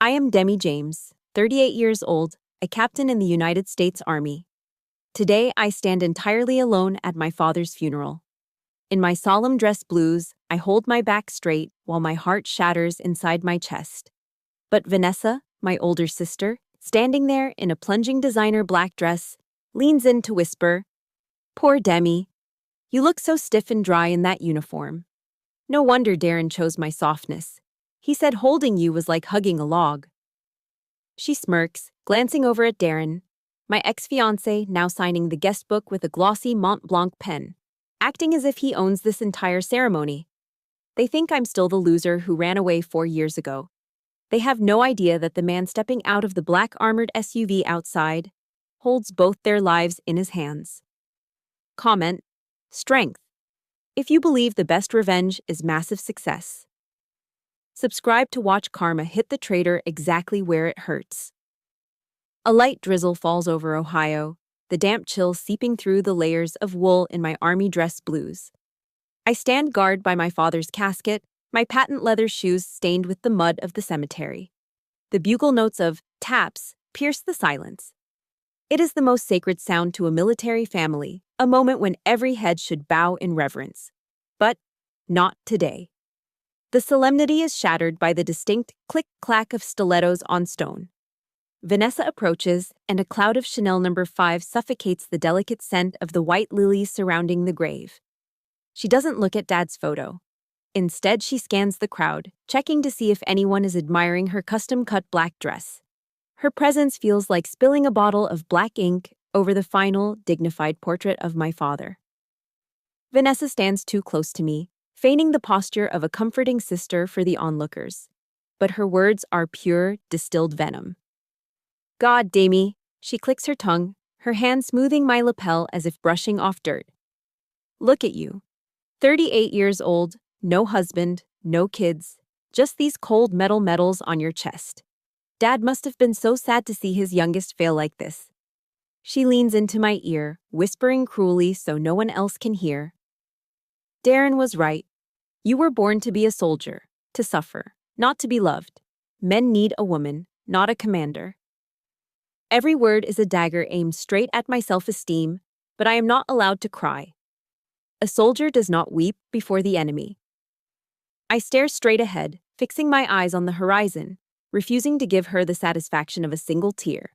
I am Demi James, 38 years old, a captain in the United States Army. Today I stand entirely alone at my father's funeral. In my solemn dress blues, I hold my back straight while my heart shatters inside my chest. But Vanessa, my older sister, standing there in a plunging designer black dress, leans in to whisper, "Poor Demi, you look so stiff and dry in that uniform." No wonder Darren chose my softness. He said holding you was like hugging a log. She smirks, glancing over at Darren, my ex-fiancé now signing the guest book with a glossy Mont Blanc pen, acting as if he owns this entire ceremony. They think I'm still the loser who ran away 4 years ago. They have no idea that the man stepping out of the black armored SUV outside holds both their lives in his hands. Comment: strength. If you believe the best revenge is massive success. Subscribe to watch karma hit the traitor exactly where it hurts. A light drizzle falls over Ohio, the damp chill seeping through the layers of wool in my army dress blues. I stand guard by my father's casket, my patent leather shoes stained with the mud of the cemetery. The bugle notes of taps pierce the silence. It is the most sacred sound to a military family, a moment when every head should bow in reverence. But not today. The solemnity is shattered by the distinct click-clack of stilettos on stone. Vanessa approaches, and a cloud of Chanel No. 5 suffocates the delicate scent of the white lilies surrounding the grave. She doesn't look at Dad's photo. Instead, she scans the crowd, checking to see if anyone is admiring her custom-cut black dress. Her presence feels like spilling a bottle of black ink over the final, dignified portrait of my father. Vanessa stands too close to me, feigning the posture of a comforting sister for the onlookers. But her words are pure, distilled venom. "God, Demi," she clicks her tongue, her hand smoothing my lapel as if brushing off dirt. "Look at you. 38 years old, no husband, no kids, just these cold metal medals on your chest. Dad must have been so sad to see his youngest fail like this." She leans into my ear, whispering cruelly so no one else can hear. "Darren was right. You were born to be a soldier, to suffer, not to be loved. Men need a woman, not a commander." Every word is a dagger aimed straight at my self-esteem, but I am not allowed to cry. A soldier does not weep before the enemy. I stare straight ahead, fixing my eyes on the horizon, refusing to give her the satisfaction of a single tear.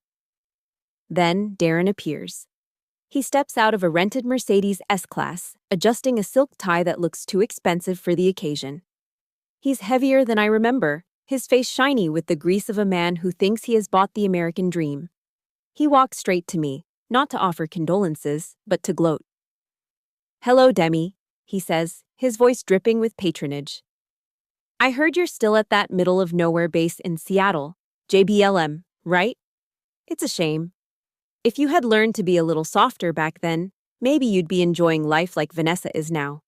Then Darren appears. He steps out of a rented Mercedes S-Class, adjusting a silk tie that looks too expensive for the occasion. He's heavier than I remember, his face shiny with the grease of a man who thinks he has bought the American dream. He walks straight to me, not to offer condolences, but to gloat. "Hello, Demi," he says, his voice dripping with patronage. "I heard you're still at that middle-of-nowhere base in Seattle, JBLM, right? It's a shame. If you had learned to be a little softer back then, maybe you'd be enjoying life like Vanessa is now."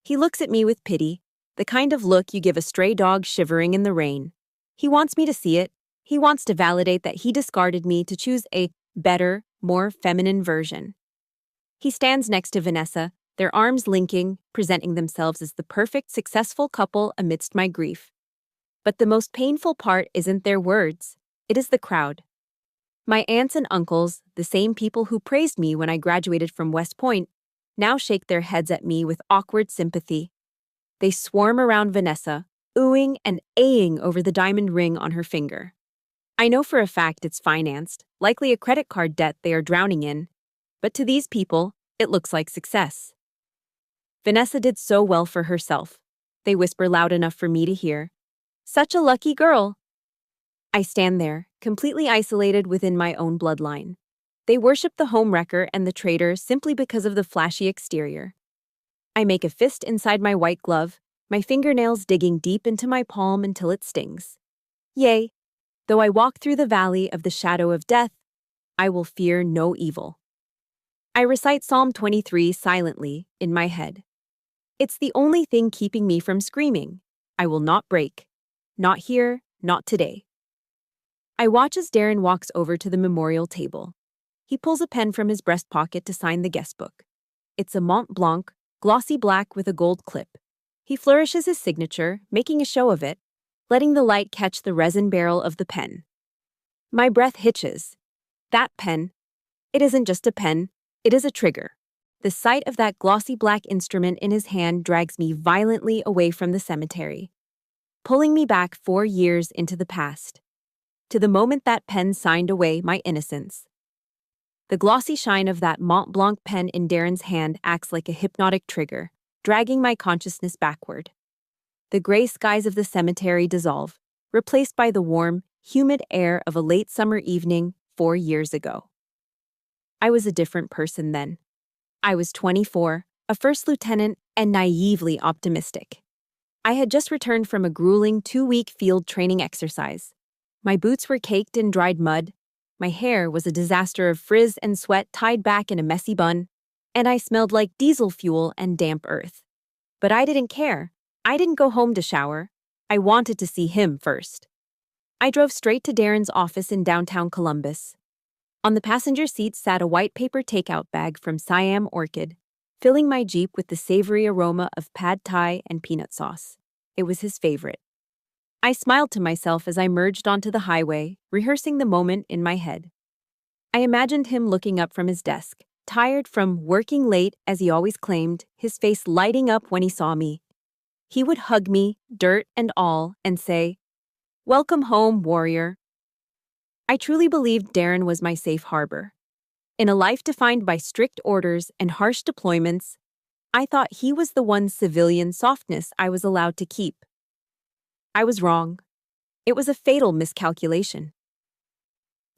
He looks at me with pity, the kind of look you give a stray dog shivering in the rain. He wants me to see it. He wants to validate that he discarded me to choose a better, more feminine version. He stands next to Vanessa, their arms linking, presenting themselves as the perfect, successful couple amidst my grief. But the most painful part isn't their words. It is the crowd. My aunts and uncles, the same people who praised me when I graduated from West Point, now shake their heads at me with awkward sympathy. They swarm around Vanessa, oohing and aing over the diamond ring on her finger. I know for a fact it's financed, likely a credit card debt they are drowning in, but to these people, it looks like success. Vanessa did so well for herself. They whisper loud enough for me to hear. "Such a lucky girl." I stand there, completely isolated within my own bloodline. They worship the homewrecker and the traitor simply because of the flashy exterior. I make a fist inside my white glove, my fingernails digging deep into my palm until it stings. Yea, though I walk through the valley of the shadow of death, I will fear no evil. I recite Psalm 23 silently in my head. It's the only thing keeping me from screaming. I will not break. Not here, not today. I watch as Darren walks over to the memorial table. He pulls a pen from his breast pocket to sign the guest book. It's a Mont Blanc, glossy black with a gold clip. He flourishes his signature, making a show of it, letting the light catch the resin barrel of the pen. My breath hitches. That pen. It isn't just a pen, it is a trigger. The sight of that glossy black instrument in his hand drags me violently away from the cemetery, pulling me back 4 years into the past, to the moment that pen signed away my innocence. The glossy shine of that Mont Blanc pen in Darren's hand acts like a hypnotic trigger, dragging my consciousness backward. The gray skies of the cemetery dissolve, replaced by the warm, humid air of a late summer evening 4 years ago. I was a different person then. I was 24, a first lieutenant, and naively optimistic. I had just returned from a grueling 2-week field training exercise. My boots were caked in dried mud, my hair was a disaster of frizz and sweat tied back in a messy bun, and I smelled like diesel fuel and damp earth. But I didn't care. I didn't go home to shower. I wanted to see him first. I drove straight to Darren's office in downtown Columbus. On the passenger seat sat a white paper takeout bag from Siam Orchid, filling my Jeep with the savory aroma of pad thai and peanut sauce. It was his favorite. I smiled to myself as I merged onto the highway, rehearsing the moment in my head. I imagined him looking up from his desk, tired from working late as he always claimed, his face lighting up when he saw me. He would hug me, dirt and all, and say, "Welcome home, warrior." I truly believed Darren was my safe harbor. In a life defined by strict orders and harsh deployments, I thought he was the one civilian softness I was allowed to keep. I was wrong. It was a fatal miscalculation.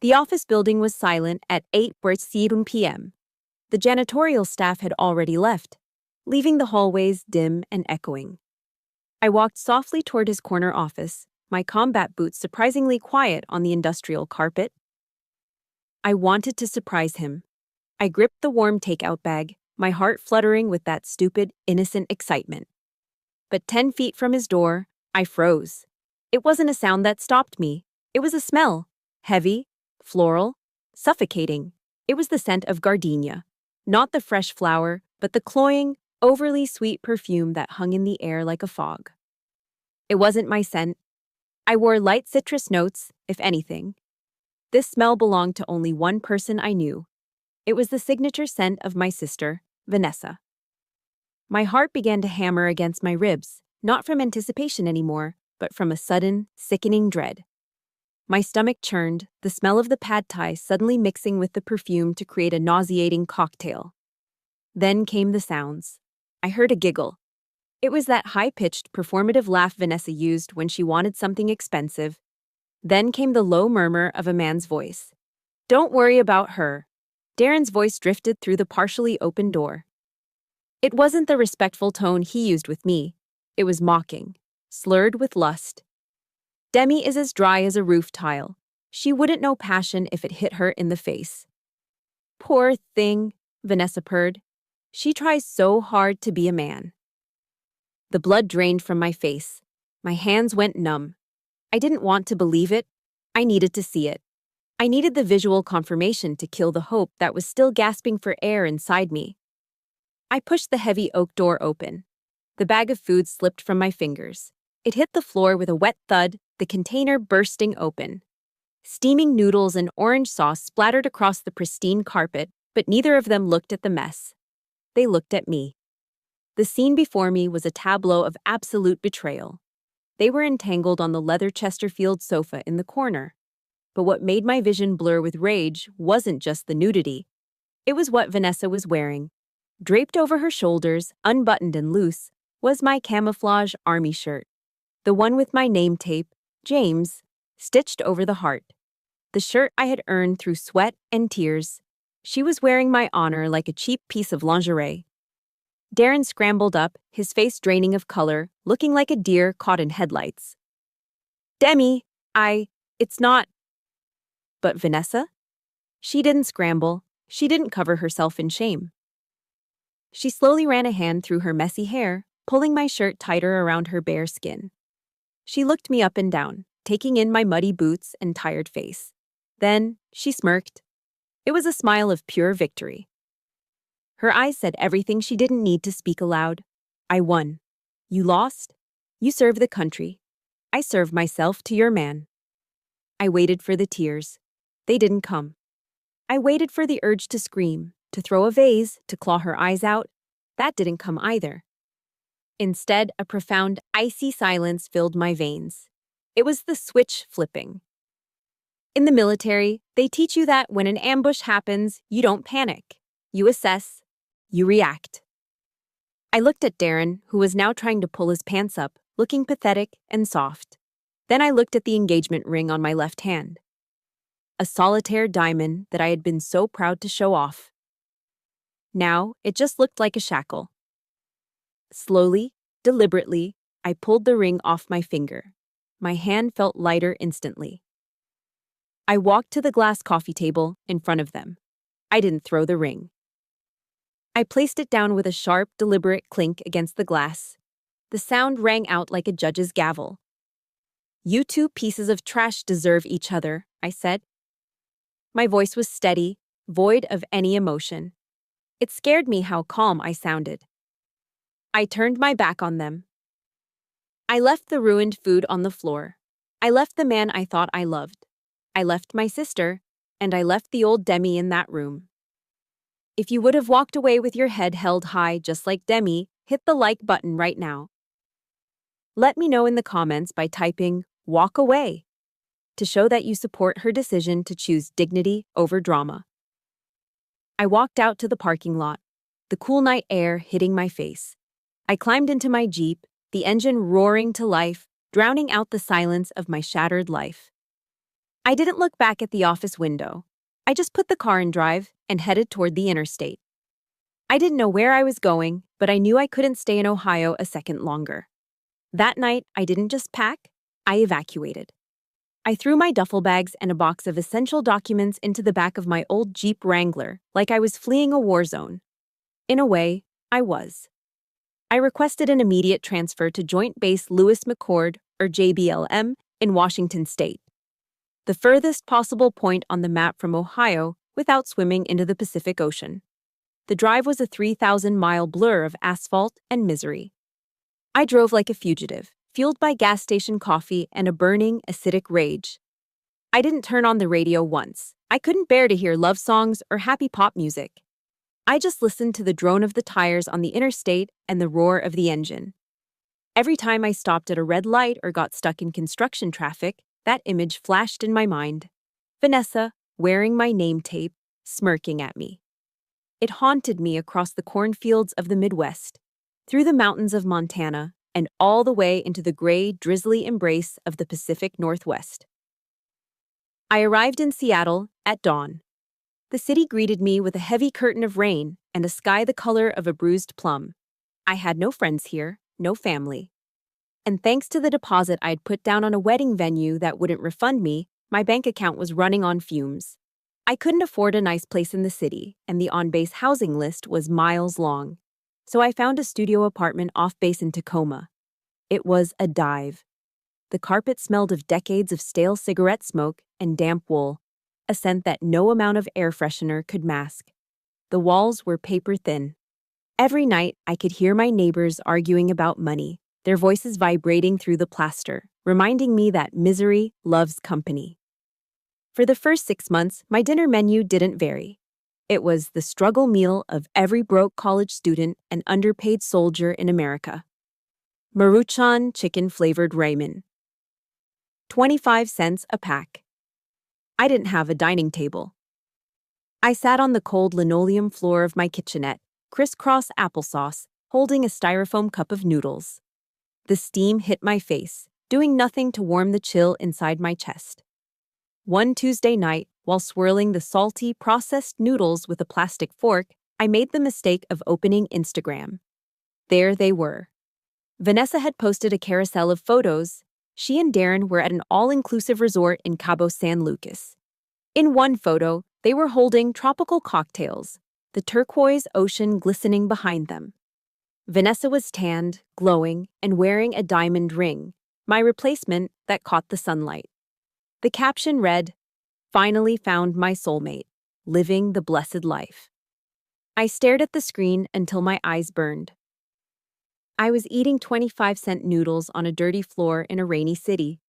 The office building was silent at 8:07 p.m. The janitorial staff had already left, leaving the hallways dim and echoing. I walked softly toward his corner office, my combat boots surprisingly quiet on the industrial carpet. I wanted to surprise him. I gripped the warm takeout bag, my heart fluttering with that stupid, innocent excitement. But 10 feet from his door, I froze. It wasn't a sound that stopped me. It was a smell. Heavy, floral, suffocating. It was the scent of gardenia. Not the fresh flower, but the cloying, overly sweet perfume that hung in the air like a fog. It wasn't my scent. I wore light citrus notes, if anything. This smell belonged to only one person I knew. It was the signature scent of my sister, Vanessa. My heart began to hammer against my ribs, not from anticipation anymore, but from a sudden, sickening dread. My stomach churned, the smell of the pad thai suddenly mixing with the perfume to create a nauseating cocktail. Then came the sounds. I heard a giggle. It was that high-pitched, performative laugh Vanessa used when she wanted something expensive. Then came the low murmur of a man's voice. "Don't worry about her." Darren's voice drifted through the partially open door. It wasn't the respectful tone he used with me. It was mocking, slurred with lust. "Demi is as dry as a roof tile. She wouldn't know passion if it hit her in the face." "Poor thing," Vanessa purred. "She tries so hard to be a man." The blood drained from my face. My hands went numb. I didn't want to believe it. I needed to see it. I needed the visual confirmation to kill the hope that was still gasping for air inside me. I pushed the heavy oak door open. The bag of food slipped from my fingers. It hit the floor with a wet thud, the container bursting open. Steaming noodles and orange sauce splattered across the pristine carpet, but neither of them looked at the mess. They looked at me. The scene before me was a tableau of absolute betrayal. They were entangled on the leather Chesterfield sofa in the corner. But what made my vision blur with rage wasn't just the nudity. It was what Vanessa was wearing. Draped over her shoulders, unbuttoned and loose, was my camouflage army shirt. The one with my name tape, James, stitched over the heart. The shirt I had earned through sweat and tears. She was wearing my honor like a cheap piece of lingerie. Darren scrambled up, his face draining of color, looking like a deer caught in headlights. "Demi, it's not." But Vanessa? She didn't scramble. She didn't cover herself in shame. She slowly ran a hand through her messy hair, pulling my shirt tighter around her bare skin. She looked me up and down, taking in my muddy boots and tired face. Then she smirked. It was a smile of pure victory. Her eyes said everything she didn't need to speak aloud. "I won. You lost. You served the country." I serve myself to your man. I waited for the tears. They didn't come. I waited for the urge to scream, to throw a vase, to claw her eyes out. That didn't come either. Instead, a profound, icy silence filled my veins. It was the switch flipping. In the military, they teach you that when an ambush happens, you don't panic. You assess. You react. I looked at Darren, who was now trying to pull his pants up, looking pathetic and soft. Then I looked at the engagement ring on my left hand. A solitaire diamond that I had been so proud to show off. Now, it just looked like a shackle. Slowly, deliberately, I pulled the ring off my finger. My hand felt lighter instantly. I walked to the glass coffee table in front of them. I didn't throw the ring. I placed it down with a sharp, deliberate clink against the glass. The sound rang out like a judge's gavel. "You two pieces of trash deserve each other," I said. My voice was steady, void of any emotion. It scared me how calm I sounded. I turned my back on them. I left the ruined food on the floor. I left the man I thought I loved. I left my sister, and I left the old Demi in that room. If you would have walked away with your head held high just like Demi, hit the like button right now. Let me know in the comments by typing "walk away" to show that you support her decision to choose dignity over drama. I walked out to the parking lot, the cool night air hitting my face. I climbed into my Jeep, the engine roaring to life, drowning out the silence of my shattered life. I didn't look back at the office window. I just put the car in drive and headed toward the interstate. I didn't know where I was going, but I knew I couldn't stay in Ohio a second longer. That night, I didn't just pack, I evacuated. I threw my duffel bags and a box of essential documents into the back of my old Jeep Wrangler, like I was fleeing a war zone. In a way, I was. I requested an immediate transfer to Joint Base Lewis McChord, or JBLM, in Washington state. The furthest possible point on the map from Ohio without swimming into the Pacific Ocean. The drive was a 3,000-mile blur of asphalt and misery. I drove like a fugitive, fueled by gas station coffee and a burning, acidic rage. I didn't turn on the radio once. I couldn't bear to hear love songs or happy pop music. I just listened to the drone of the tires on the interstate and the roar of the engine. Every time I stopped at a red light or got stuck in construction traffic, that image flashed in my mind. Vanessa, wearing my name tape, smirking at me. It haunted me across the cornfields of the Midwest, through the mountains of Montana, and all the way into the gray, drizzly embrace of the Pacific Northwest. I arrived in Seattle at dawn. The city greeted me with a heavy curtain of rain and a sky the color of a bruised plum. I had no friends here, no family. And thanks to the deposit I'd put down on a wedding venue that wouldn't refund me, my bank account was running on fumes. I couldn't afford a nice place in the city, and the on-base housing list was miles long. So I found a studio apartment off-base in Tacoma. It was a dive. The carpet smelled of decades of stale cigarette smoke and damp wool, a scent that no amount of air freshener could mask. The walls were paper thin. Every night, I could hear my neighbors arguing about money, their voices vibrating through the plaster, reminding me that misery loves company. For the first 6 months, my dinner menu didn't vary. It was the struggle meal of every broke college student and underpaid soldier in America. Maruchan chicken-flavored ramen. 25 cents a pack. I didn't have a dining table. I sat on the cold linoleum floor of my kitchenette, crisscross applesauce, holding a styrofoam cup of noodles. The steam hit my face, doing nothing to warm the chill inside my chest. One Tuesday night, while swirling the salty, processed noodles with a plastic fork, I made the mistake of opening Instagram. There they were. Vanessa had posted a carousel of photos. She and Darren were at an all-inclusive resort in Cabo San Lucas. In one photo, they were holding tropical cocktails, the turquoise ocean glistening behind them. Vanessa was tanned, glowing, and wearing a diamond ring, my replacement that caught the sunlight. The caption read, "Finally found my soulmate, living the blessed life." I stared at the screen until my eyes burned. I was eating 25-cent noodles on a dirty floor in a rainy city,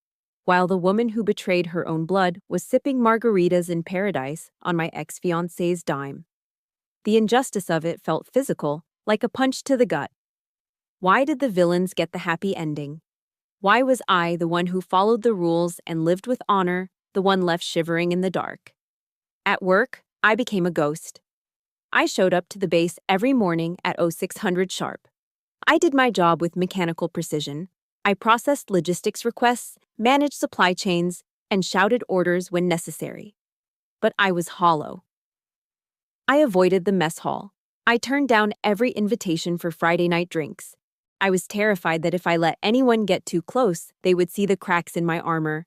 while the woman who betrayed her own blood was sipping margaritas in paradise on my ex-fiancé's dime. The injustice of it felt physical, like a punch to the gut. Why did the villains get the happy ending? Why was I, the one who followed the rules and lived with honor, the one left shivering in the dark? At work, I became a ghost. I showed up to the base every morning at 0600 sharp. I did my job with mechanical precision. I processed logistics requests, managed supply chains, and shouted orders when necessary. But I was hollow. I avoided the mess hall. I turned down every invitation for Friday night drinks. I was terrified that if I let anyone get too close, they would see the cracks in my armor.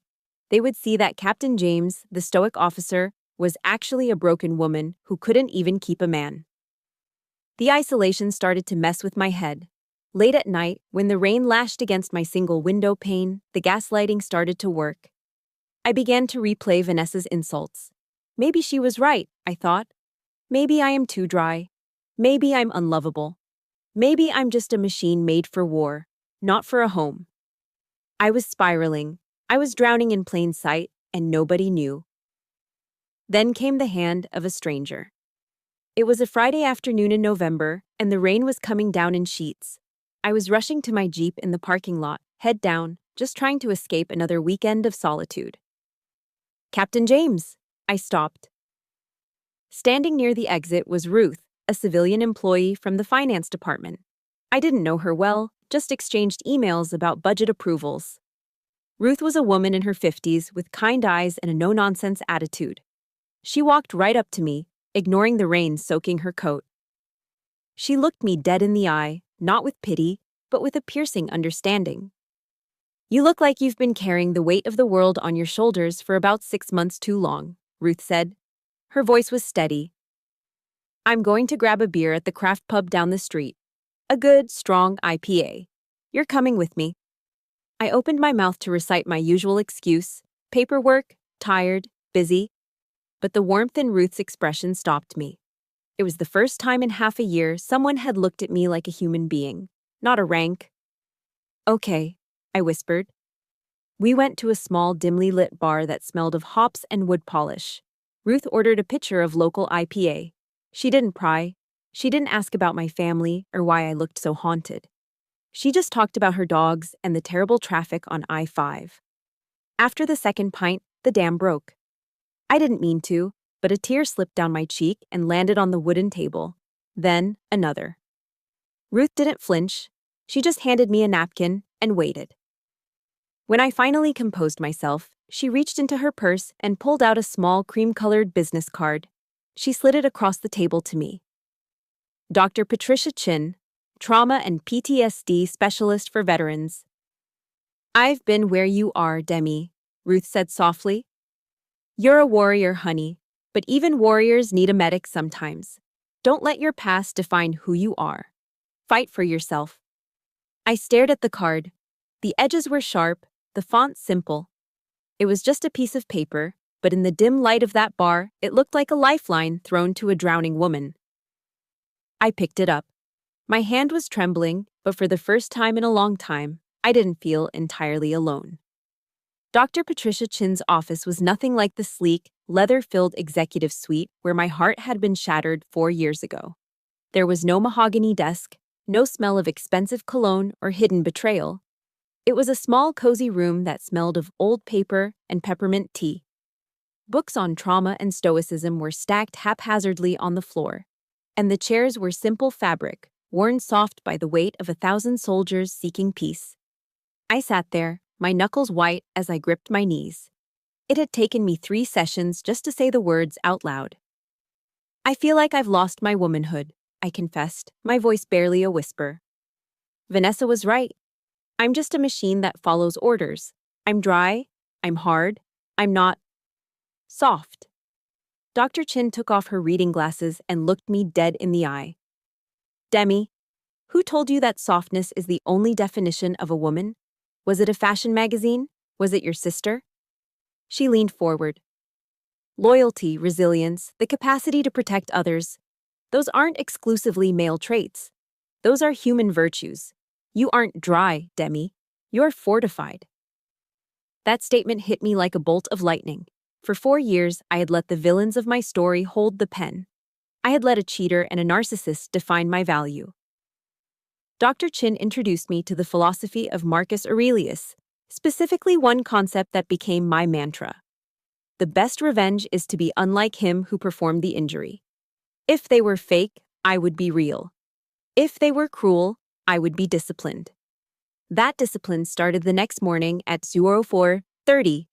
They would see that Captain James, the stoic officer, was actually a broken woman who couldn't even keep a man. The isolation started to mess with my head. Late at night, when the rain lashed against my single window pane, the gaslighting started to work. I began to replay Vanessa's insults. Maybe she was right, I thought. Maybe I am too dry. Maybe I'm unlovable. Maybe I'm just a machine made for war, not for a home. I was spiraling. I was drowning in plain sight, and nobody knew. Then came the hand of a stranger. It was a Friday afternoon in November, and the rain was coming down in sheets. I was rushing to my Jeep in the parking lot, head down, just trying to escape another weekend of solitude. "Captain James!" I stopped. Standing near the exit was Ruth, a civilian employee from the finance department. I didn't know her well, just exchanged emails about budget approvals. Ruth was a woman in her 50s with kind eyes and a no-nonsense attitude. She walked right up to me, ignoring the rain soaking her coat. She looked me dead in the eye, not with pity, but with a piercing understanding. "You look like you've been carrying the weight of the world on your shoulders for about 6 months too long," Ruth said. Her voice was steady. "I'm going to grab a beer at the craft pub down the street. A good, strong IPA. You're coming with me." I opened my mouth to recite my usual excuse: paperwork, tired, busy. But the warmth in Ruth's expression stopped me. It was the first time in half a year someone had looked at me like a human being, not a rank. "Okay," I whispered. We went to a small, dimly lit bar that smelled of hops and wood polish. Ruth ordered a pitcher of local IPA. She didn't pry. She didn't ask about my family or why I looked so haunted. She just talked about her dogs and the terrible traffic on I-5. After the second pint, the dam broke. I didn't mean to, but a tear slipped down my cheek and landed on the wooden table. Then, another. Ruth didn't flinch. She just handed me a napkin and waited. When I finally composed myself, she reached into her purse and pulled out a small cream-colored business card. She slid it across the table to me. "Dr. Patricia Chin, Trauma and PTSD Specialist for Veterans." "I've been where you are, Demi," Ruth said softly. "You're a warrior, honey, but even warriors need a medic sometimes. Don't let your past define who you are. Fight for yourself." I stared at the card. The edges were sharp, the font simple. It was just a piece of paper, but in the dim light of that bar, it looked like a lifeline thrown to a drowning woman. I picked it up. My hand was trembling, but for the first time in a long time, I didn't feel entirely alone. Dr. Patricia Chin's office was nothing like the sleek, leather-filled executive suite where my heart had been shattered 4 years ago. There was no mahogany desk, no smell of expensive cologne or hidden betrayal. It was a small, cozy room that smelled of old paper and peppermint tea. Books on trauma and stoicism were stacked haphazardly on the floor, and the chairs were simple fabric, worn soft by the weight of 1,000 soldiers seeking peace. I sat there, my knuckles white as I gripped my knees. It had taken me 3 sessions just to say the words out loud. "I feel like I've lost my womanhood," I confessed, my voice barely a whisper. Vanessa was right. I'm just a machine that follows orders. I'm dry, I'm hard, I'm not soft. Dr. Chin took off her reading glasses and looked me dead in the eye. "Demi, who told you that softness is the only definition of a woman? Was it a fashion magazine? Was it your sister?" She leaned forward. "Loyalty, resilience, the capacity to protect others, those aren't exclusively male traits. Those are human virtues. You aren't dry, Demi. You're fortified. That statement hit me like a bolt of lightning. For 4 years, I had let the villains of my story hold the pen. I had let a cheater and a narcissist define my value. Dr. Chin introduced me to the philosophy of Marcus Aurelius, specifically one concept that became my mantra. The best revenge is to be unlike him who performed the injury. If they were fake, I would be real. If they were cruel, I would be disciplined. That discipline started the next morning at 04:30.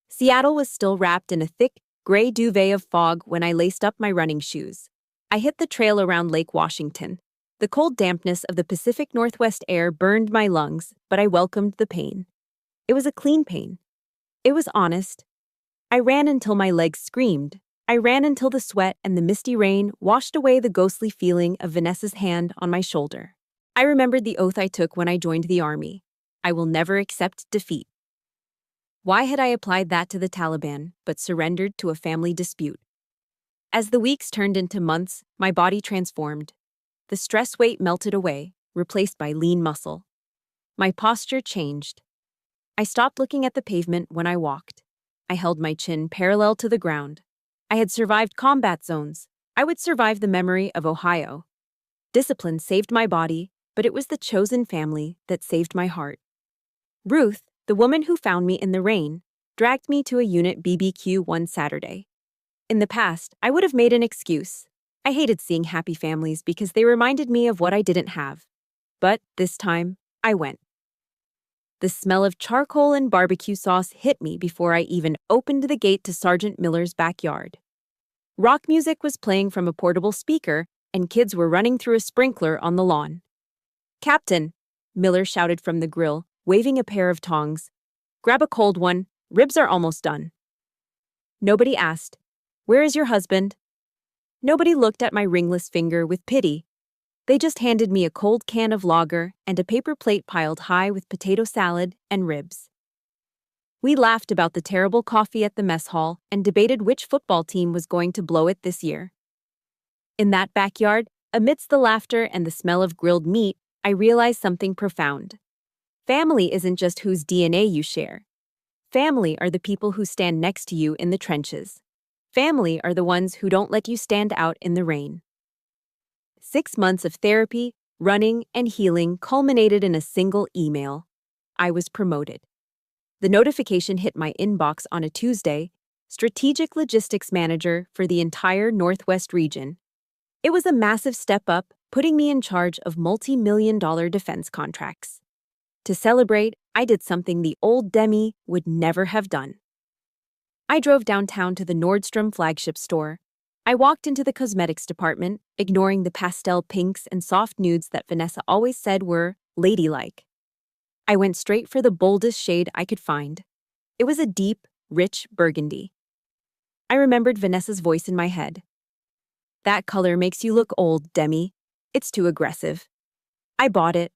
Seattle was still wrapped in a thick, gray duvet of fog when I laced up my running shoes. I hit the trail around Lake Washington. The cold dampness of the Pacific Northwest air burned my lungs, but I welcomed the pain. It was a clean pain. It was honest. I ran until my legs screamed. I ran until the sweat and the misty rain washed away the ghostly feeling of Vanessa's hand on my shoulder. I remembered the oath I took when I joined the army. I will never accept defeat. Why had I applied that to the Taliban, but surrendered to a family dispute? As the weeks turned into months, my body transformed. The stress weight melted away, replaced by lean muscle. My posture changed. I stopped looking at the pavement when I walked. I held my chin parallel to the ground. I had survived combat zones. I would survive the memory of Ohio. Discipline saved my body, but it was the chosen family that saved my heart. Ruth, the woman who found me in the rain, dragged me to a unit BBQ one Saturday. In the past, I would have made an excuse. I hated seeing happy families because they reminded me of what I didn't have. But this time, I went. The smell of charcoal and barbecue sauce hit me before I even opened the gate to Sergeant Miller's backyard. Rock music was playing from a portable speaker, and kids were running through a sprinkler on the lawn. "Captain," Miller shouted from the grill, waving a pair of tongs. "Grab a cold one, ribs are almost done." Nobody asked, "Where is your husband?" Nobody looked at my ringless finger with pity. They just handed me a cold can of lager and a paper plate piled high with potato salad and ribs. We laughed about the terrible coffee at the mess hall and debated which football team was going to blow it this year. In that backyard, amidst the laughter and the smell of grilled meat, I realized something profound. Family isn't just whose DNA you share. Family are the people who stand next to you in the trenches. Family are the ones who don't let you stand out in the rain. 6 months of therapy, running, and healing culminated in a single email. I was promoted. The notification hit my inbox on a Tuesday: Strategic Logistics Manager for the entire Northwest region. It was a massive step up, putting me in charge of multi-million-dollar defense contracts. To celebrate, I did something the old Demi would never have done. I drove downtown to the Nordstrom flagship store. I walked into the cosmetics department, ignoring the pastel pinks and soft nudes that Vanessa always said were ladylike. I went straight for the boldest shade I could find. It was a deep, rich burgundy. I remembered Vanessa's voice in my head. "That color makes you look old, Demi. It's too aggressive." I bought it.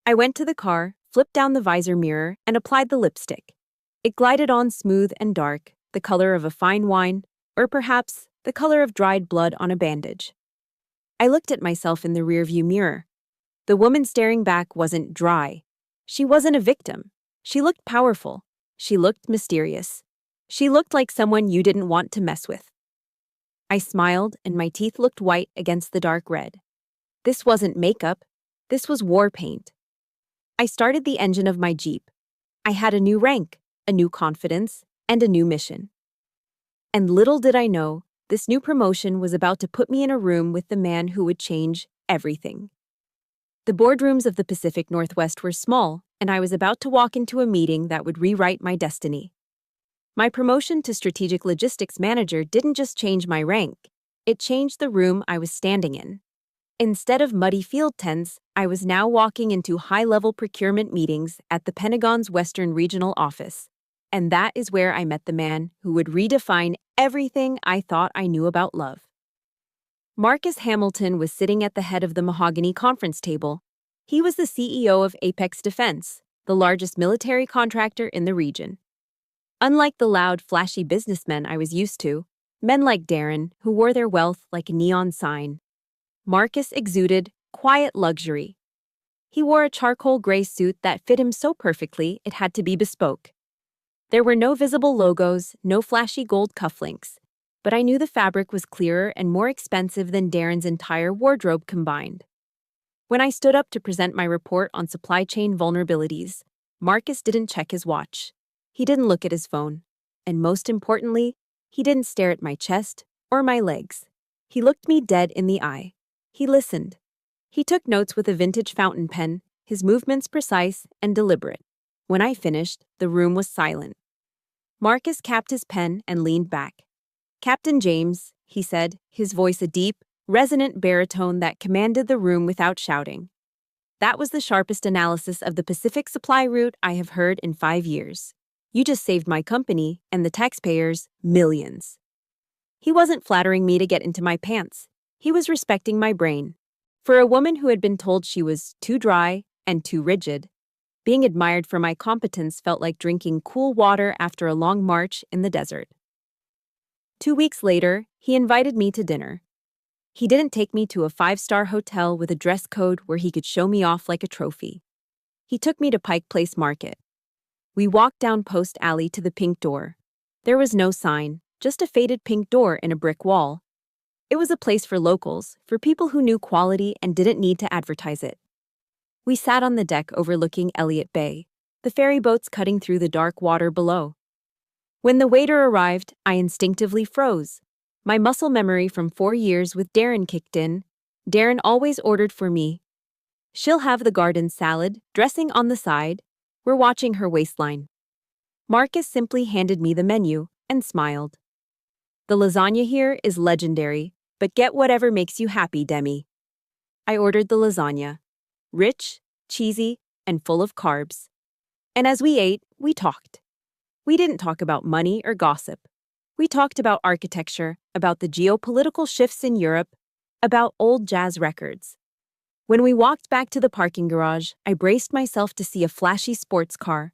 I went to the car, flipped down the visor mirror, and applied the lipstick. It glided on smooth and dark, the color of a fine wine, or perhaps the color of dried blood on a bandage. I looked at myself in the rearview mirror. The woman staring back wasn't dry. She wasn't a victim. She looked powerful. She looked mysterious. She looked like someone you didn't want to mess with. I smiled, and my teeth looked white against the dark red. This wasn't makeup. This was war paint. I started the engine of my Jeep. I had a new rank, a new confidence, and a new mission. And little did I know, this new promotion was about to put me in a room with the man who would change everything. The boardrooms of the Pacific Northwest were small, and I was about to walk into a meeting that would rewrite my destiny. My promotion to Strategic Logistics Manager didn't just change my rank, it changed the room I was standing in. Instead of muddy field tents, I was now walking into high-level procurement meetings at the Pentagon's Western Regional Office. And that is where I met the man who would redefine everything I thought I knew about love. Marcus Hamilton was sitting at the head of the mahogany conference table. He was the CEO of Apex Defense, the largest military contractor in the region. Unlike the loud, flashy businessmen I was used to, men like Darren, who wore their wealth like a neon sign, Marcus exuded quiet luxury. He wore a charcoal gray suit that fit him so perfectly it had to be bespoke. There were no visible logos, no flashy gold cufflinks, but I knew the fabric was clearer and more expensive than Darren's entire wardrobe combined. When I stood up to present my report on supply chain vulnerabilities, Marcus didn't check his watch. He didn't look at his phone. And most importantly, he didn't stare at my chest or my legs. He looked me dead in the eye. He listened. He took notes with a vintage fountain pen, his movements precise and deliberate. When I finished, the room was silent. Marcus capped his pen and leaned back. "Captain James," he said, his voice a deep, resonant baritone that commanded the room without shouting. "That was the sharpest analysis of the Pacific supply route I have heard in 5 years. You just saved my company and the taxpayers millions." He wasn't flattering me to get into my pants. He was respecting my brain. For a woman who had been told she was too dry and too rigid, being admired for my competence felt like drinking cool water after a long march in the desert. 2 weeks later, he invited me to dinner. He didn't take me to a 5-star hotel with a dress code where he could show me off like a trophy. He took me to Pike Place Market. We walked down Post Alley to the pink door. There was no sign, just a faded pink door in a brick wall. It was a place for locals, for people who knew quality and didn't need to advertise it. We sat on the deck overlooking Elliott Bay, the ferry boats cutting through the dark water below. When the waiter arrived, I instinctively froze. My muscle memory from 4 years with Darren kicked in. Darren always ordered for me. "She'll have the garden salad, dressing on the side." We're watching her waistline. Marcus simply handed me the menu and smiled. "The lasagna here is legendary, but get whatever makes you happy, Demi." I ordered the lasagna. Rich, cheesy, and full of carbs. And as we ate, we talked. We didn't talk about money or gossip. We talked about architecture, about the geopolitical shifts in Europe, about old jazz records. When we walked back to the parking garage, I braced myself to see a flashy sports car.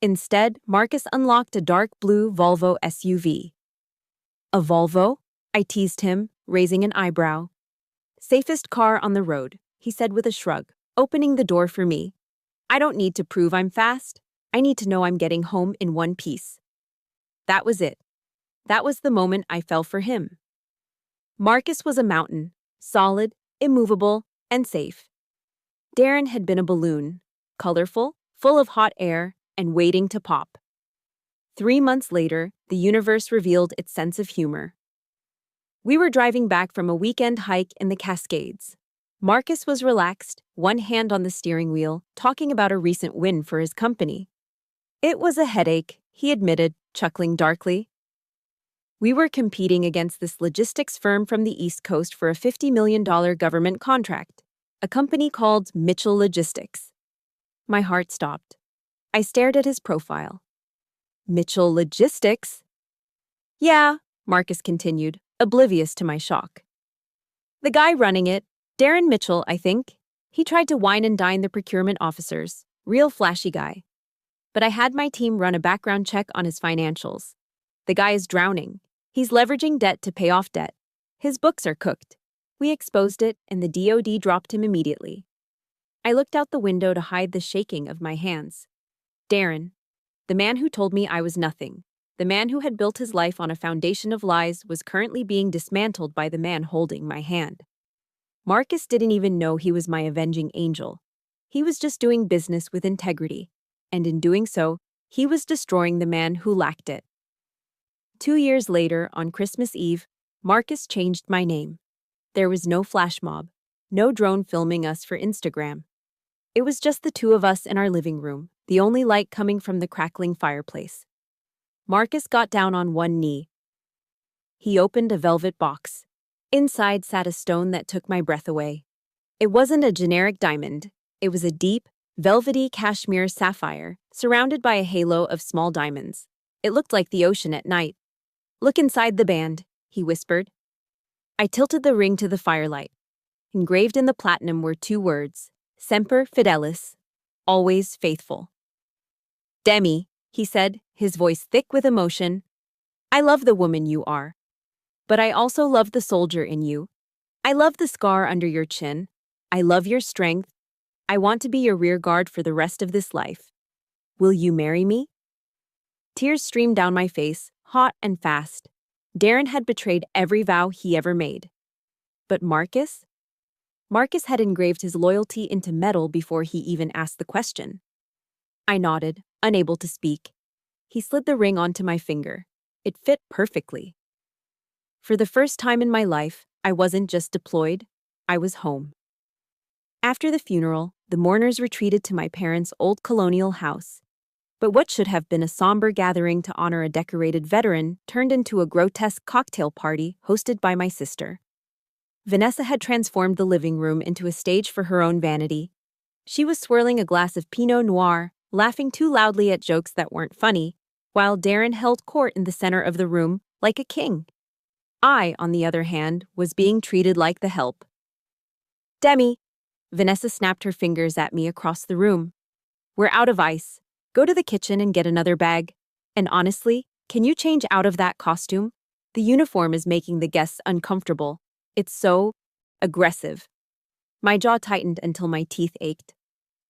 Instead, Marcus unlocked a dark blue Volvo SUV. "A Volvo?" I teased him, raising an eyebrow. "Safest car on the road," he said with a shrug, opening the door for me. "I don't need to prove I'm fast. I need to know I'm getting home in one piece." That was it. That was the moment I fell for him. Marcus was a mountain, solid, immovable, and safe. Darren had been a balloon, colorful, full of hot air, and waiting to pop. 3 months later, the universe revealed its sense of humor. We were driving back from a weekend hike in the Cascades. Marcus was relaxed, one hand on the steering wheel, talking about a recent win for his company. "It was a headache," he admitted, chuckling darkly. We were competing against this logistics firm from the East Coast for a $50 million government contract, a company called Mitchell Logistics. My heart stopped. I stared at his profile. "Mitchell Logistics?" "Yeah," Marcus continued, oblivious to my shock. "The guy running it, Darren Mitchell, I think. He tried to wine and dine the procurement officers. Real flashy guy. But I had my team run a background check on his financials. The guy is drowning. He's leveraging debt to pay off debt. His books are cooked. We exposed it, and the DOD dropped him immediately." I looked out the window to hide the shaking of my hands. Darren, the man who told me I was nothing, the man who had built his life on a foundation of lies, was currently being dismantled by the man holding my hand. Marcus didn't even know he was my avenging angel. He was just doing business with integrity, and in doing so, he was destroying the man who lacked it. 2 years later, on Christmas Eve, Marcus changed my name. There was no flash mob, no drone filming us for Instagram. It was just the two of us in our living room, the only light coming from the crackling fireplace. Marcus got down on one knee. He opened a velvet box. Inside sat a stone that took my breath away. It wasn't a generic diamond. It was a deep, velvety cashmere sapphire, surrounded by a halo of small diamonds. It looked like the ocean at night. "Look inside the band," he whispered. I tilted the ring to the firelight. Engraved in the platinum were 2 words, Semper Fidelis, always faithful. "Demi," he said, his voice thick with emotion, "I love the woman you are. But I also love the soldier in you. I love the scar under your chin. I love your strength. I want to be your rear guard for the rest of this life. Will you marry me? Tears streamed down my face, hot and fast. Darren had betrayed every vow he ever made. But Marcus? Marcus had engraved his loyalty into metal before he even asked the question. I nodded, unable to speak. He slid the ring onto my finger. It fit perfectly. For the first time in my life, I wasn't just deployed, I was home. After the funeral, the mourners retreated to my parents' old colonial house. But what should have been a somber gathering to honor a decorated veteran turned into a grotesque cocktail party hosted by my sister. Vanessa had transformed the living room into a stage for her own vanity. She was swirling a glass of Pinot Noir, laughing too loudly at jokes that weren't funny, while Darren held court in the center of the room like a king. I, on the other hand, was being treated like the help. Demi! Vanessa snapped her fingers at me across the room. We're out of ice. Go to the kitchen and get another bag. And honestly, can you change out of that costume? The uniform is making the guests uncomfortable. It's so aggressive. My jaw tightened until my teeth ached.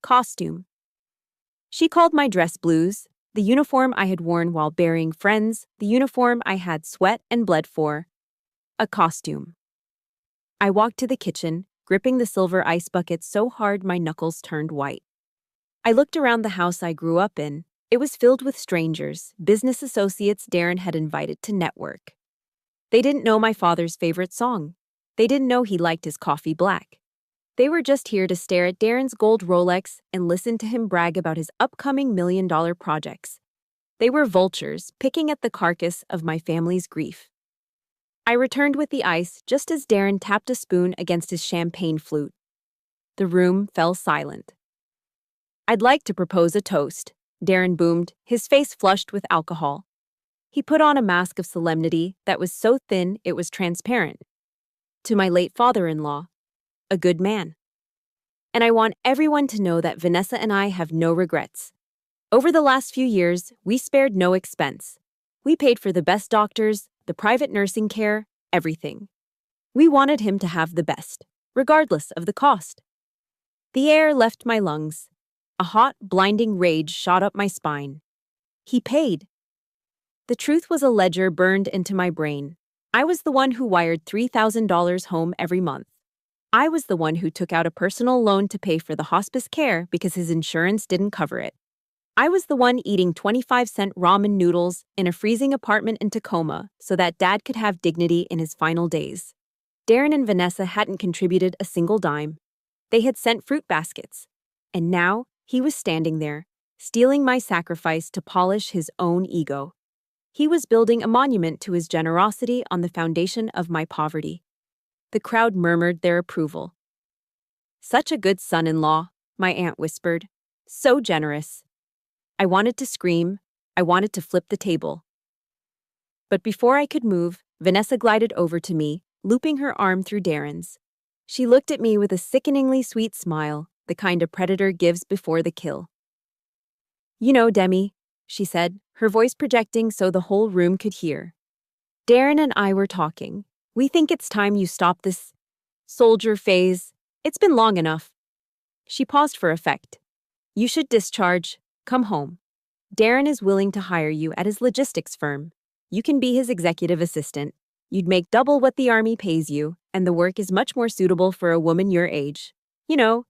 Costume. She called my dress blues, the uniform I had worn while burying friends, the uniform I had sweat and bled for. A costume. I walked to the kitchen, gripping the silver ice bucket so hard my knuckles turned white. I looked around the house I grew up in. It was filled with strangers, business associates Darren had invited to network. They didn't know my father's favorite song. They didn't know he liked his coffee black. They were just here to stare at Darren's gold Rolex and listen to him brag about his upcoming million-dollar projects. They were vultures, picking at the carcass of my family's grief. I returned with the ice just as Darren tapped a spoon against his champagne flute. The room fell silent. I'd like to propose a toast, Darren boomed, his face flushed with alcohol. He put on a mask of solemnity that was so thin it was transparent. To my late father-in-law, a good man. And I want everyone to know that Vanessa and I have no regrets. Over the last few years, we spared no expense. We paid for the best doctors, the private nursing care, everything. We wanted him to have the best, regardless of the cost. The air left my lungs. A hot, blinding rage shot up my spine. He paid. The truth was a ledger burned into my brain. I was the one who wired $3,000 home every month. I was the one who took out a personal loan to pay for the hospice care because his insurance didn't cover it. I was the one eating 25-cent ramen noodles in a freezing apartment in Tacoma so that Dad could have dignity in his final days. Darren and Vanessa hadn't contributed a single dime. They had sent fruit baskets. And now, he was standing there, stealing my sacrifice to polish his own ego. He was building a monument to his generosity on the foundation of my poverty. The crowd murmured their approval. Such a good son-in-law, my aunt whispered. So generous. I wanted to scream. I wanted to flip the table. But before I could move, Vanessa glided over to me, looping her arm through Darren's. She looked at me with a sickeningly sweet smile, the kind a predator gives before the kill. You know, Demi, she said, her voice projecting so the whole room could hear. Darren and I were talking. We think it's time you stop this soldier phase. It's been long enough. She paused for effect. You should discharge. Come home. Darren is willing to hire you at his logistics firm. You can be his executive assistant. You'd make double what the Army pays you, and the work is much more suitable for a woman your age. You know,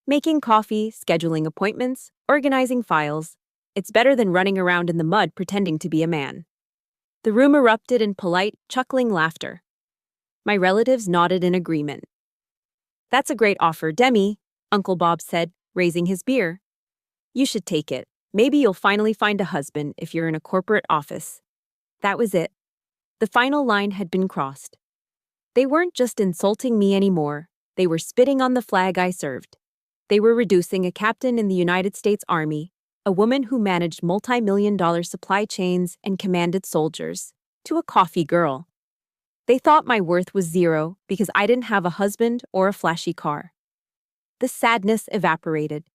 making coffee, scheduling appointments, organizing files. It's better than running around in the mud pretending to be a man. The room erupted in polite, chuckling laughter. My relatives nodded in agreement. That's a great offer, Demi, Uncle Bob said, raising his beer. You should take it. Maybe you'll finally find a husband if you're in a corporate office. That was it. The final line had been crossed. They weren't just insulting me anymore. They were spitting on the flag I served. They were reducing a captain in the United States Army, a woman who managed multi-million-dollar supply chains and commanded soldiers, to a coffee girl. They thought my worth was zero because I didn't have a husband or a flashy car. The sadness evaporated.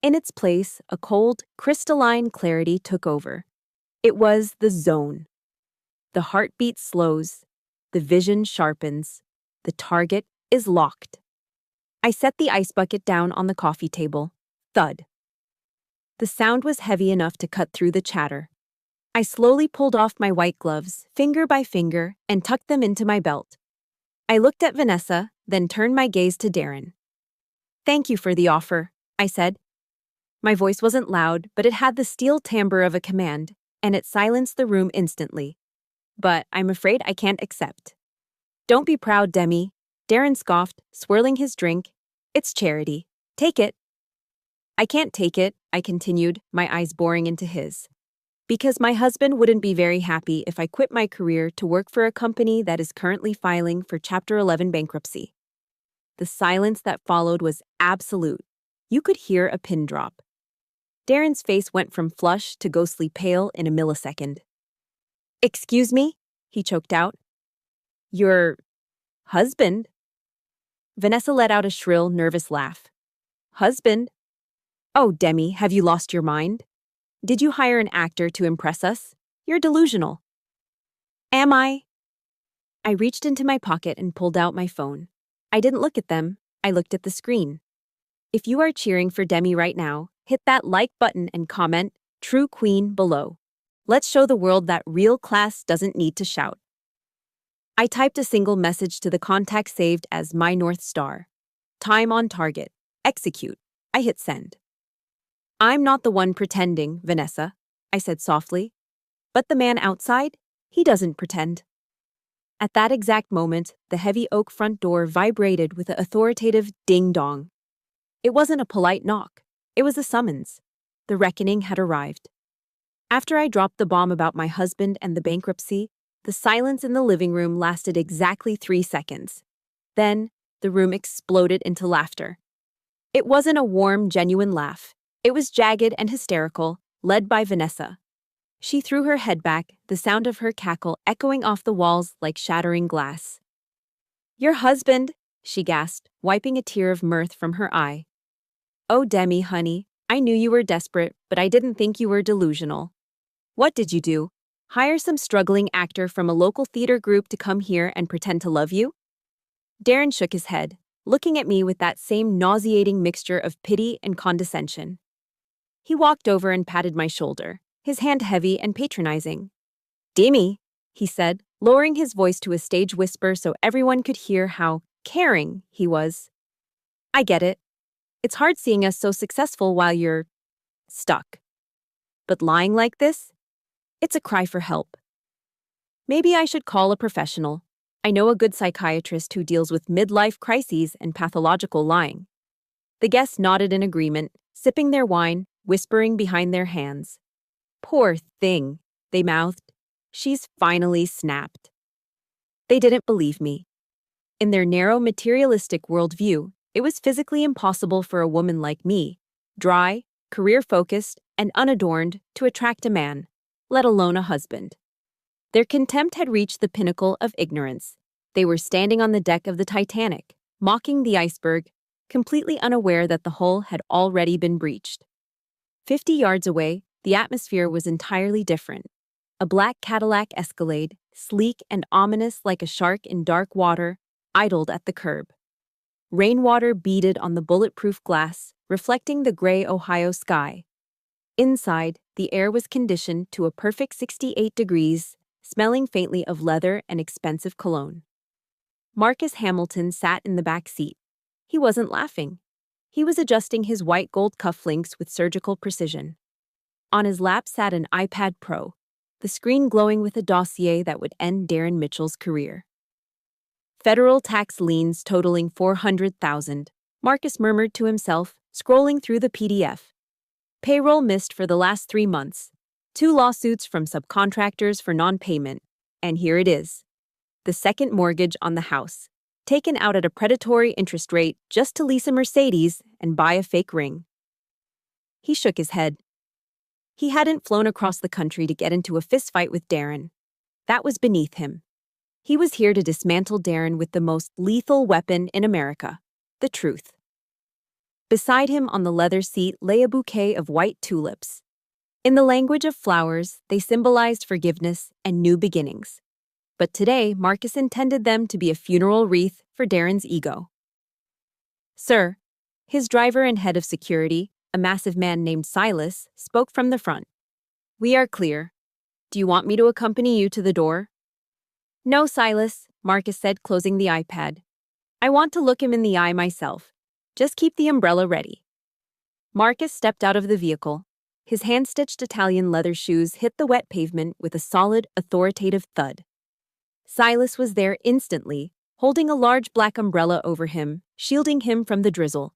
In its place, a cold, crystalline clarity took over. It was the zone. The heartbeat slows. The vision sharpens. The target is locked. I set the ice bucket down on the coffee table. Thud. The sound was heavy enough to cut through the chatter. I slowly pulled off my white gloves, finger by finger, and tucked them into my belt. I looked at Vanessa, then turned my gaze to Darren. "Thank you for the offer," I said. My voice wasn't loud, but it had the steel timbre of a command, and it silenced the room instantly. "But I'm afraid I can't accept." "Don't be proud, Demi," Darren scoffed, swirling his drink. "It's charity. Take it." "I can't take it," I continued, my eyes boring into his. "Because my husband wouldn't be very happy if I quit my career to work for a company that is currently filing for Chapter 11 bankruptcy." The silence that followed was absolute. You could hear a pin drop. Darren's face went from flush to ghostly pale in a millisecond. "Excuse me?" he choked out. "Your husband?" Vanessa let out a shrill, nervous laugh. "Husband? Oh, Demi, have you lost your mind? Did you hire an actor to impress us? You're delusional." "Am I?" I reached into my pocket and pulled out my phone. I didn't look at them, I looked at the screen. If you are cheering for Demi right now, hit that like button and comment, "True Queen," below. Let's show the world that real class doesn't need to shout. I typed a single message to the contact saved as my North Star. Time on target. Execute. I hit send. "I'm not the one pretending, Vanessa," I said softly. "But the man outside, he doesn't pretend." At that exact moment, the heavy oak front door vibrated with an authoritative ding-dong. It wasn't a polite knock. It was a summons. The reckoning had arrived. After I dropped the bomb about my husband and the bankruptcy, the silence in the living room lasted exactly 3 seconds. Then, the room exploded into laughter. It wasn't a warm, genuine laugh. It was jagged and hysterical, led by Vanessa. She threw her head back, the sound of her cackle echoing off the walls like shattering glass. "Your husband," she gasped, wiping a tear of mirth from her eye. "Oh, Demi, honey, I knew you were desperate, but I didn't think you were delusional." "What did you do? Hire some struggling actor from a local theater group to come here and pretend to love you?" Darren shook his head, looking at me with that same nauseating mixture of pity and condescension. He walked over and patted my shoulder, his hand heavy and patronizing. "Demi," he said, lowering his voice to a stage whisper so everyone could hear how caring he was. "I get it. It's hard seeing us so successful while you're stuck. But lying like this? It's a cry for help. Maybe I should call a professional. I know a good psychiatrist who deals with midlife crises and pathological lying." The guests nodded in agreement, sipping their wine, whispering behind their hands. "Poor thing," they mouthed. "She's finally snapped." They didn't believe me. In their narrow materialistic worldview, it was physically impossible for a woman like me, dry, career-focused, and unadorned, to attract a man, let alone a husband. Their contempt had reached the pinnacle of ignorance. They were standing on the deck of the Titanic, mocking the iceberg, completely unaware that the hull had already been breached. 50 yards away, the atmosphere was entirely different. A black Cadillac Escalade, sleek and ominous like a shark in dark water, idled at the curb. Rainwater beaded on the bulletproof glass, reflecting the gray Ohio sky. Inside, the air was conditioned to a perfect 68 degrees, smelling faintly of leather and expensive cologne. Marcus Hamilton sat in the back seat. He wasn't laughing. He was adjusting his white gold cufflinks with surgical precision. On his lap sat an iPad Pro, the screen glowing with a dossier that would end Darren Mitchell's career. Federal tax liens totaling $400,000, Marcus murmured to himself, scrolling through the PDF. Payroll missed for the last 3 months, 2 lawsuits from subcontractors for non-payment, and here it is. The second mortgage on the house, taken out at a predatory interest rate just to lease a Mercedes and buy a fake ring. He shook his head. He hadn't flown across the country to get into a fistfight with Darren. That was beneath him. He was here to dismantle Darren with the most lethal weapon in America, the truth. Beside him on the leather seat lay a bouquet of white tulips. In the language of flowers, they symbolized forgiveness and new beginnings. But today, Marcus intended them to be a funeral wreath for Darren's ego. Sir, his driver and head of security, a massive man named Silas, spoke from the front. We are clear. Do you want me to accompany you to the door? No, Silas, Marcus said, closing the iPad. I want to look him in the eye myself. Just keep the umbrella ready. Marcus stepped out of the vehicle. His hand-stitched Italian leather shoes hit the wet pavement with a solid, authoritative thud. Silas was there instantly, holding a large black umbrella over him, shielding him from the drizzle.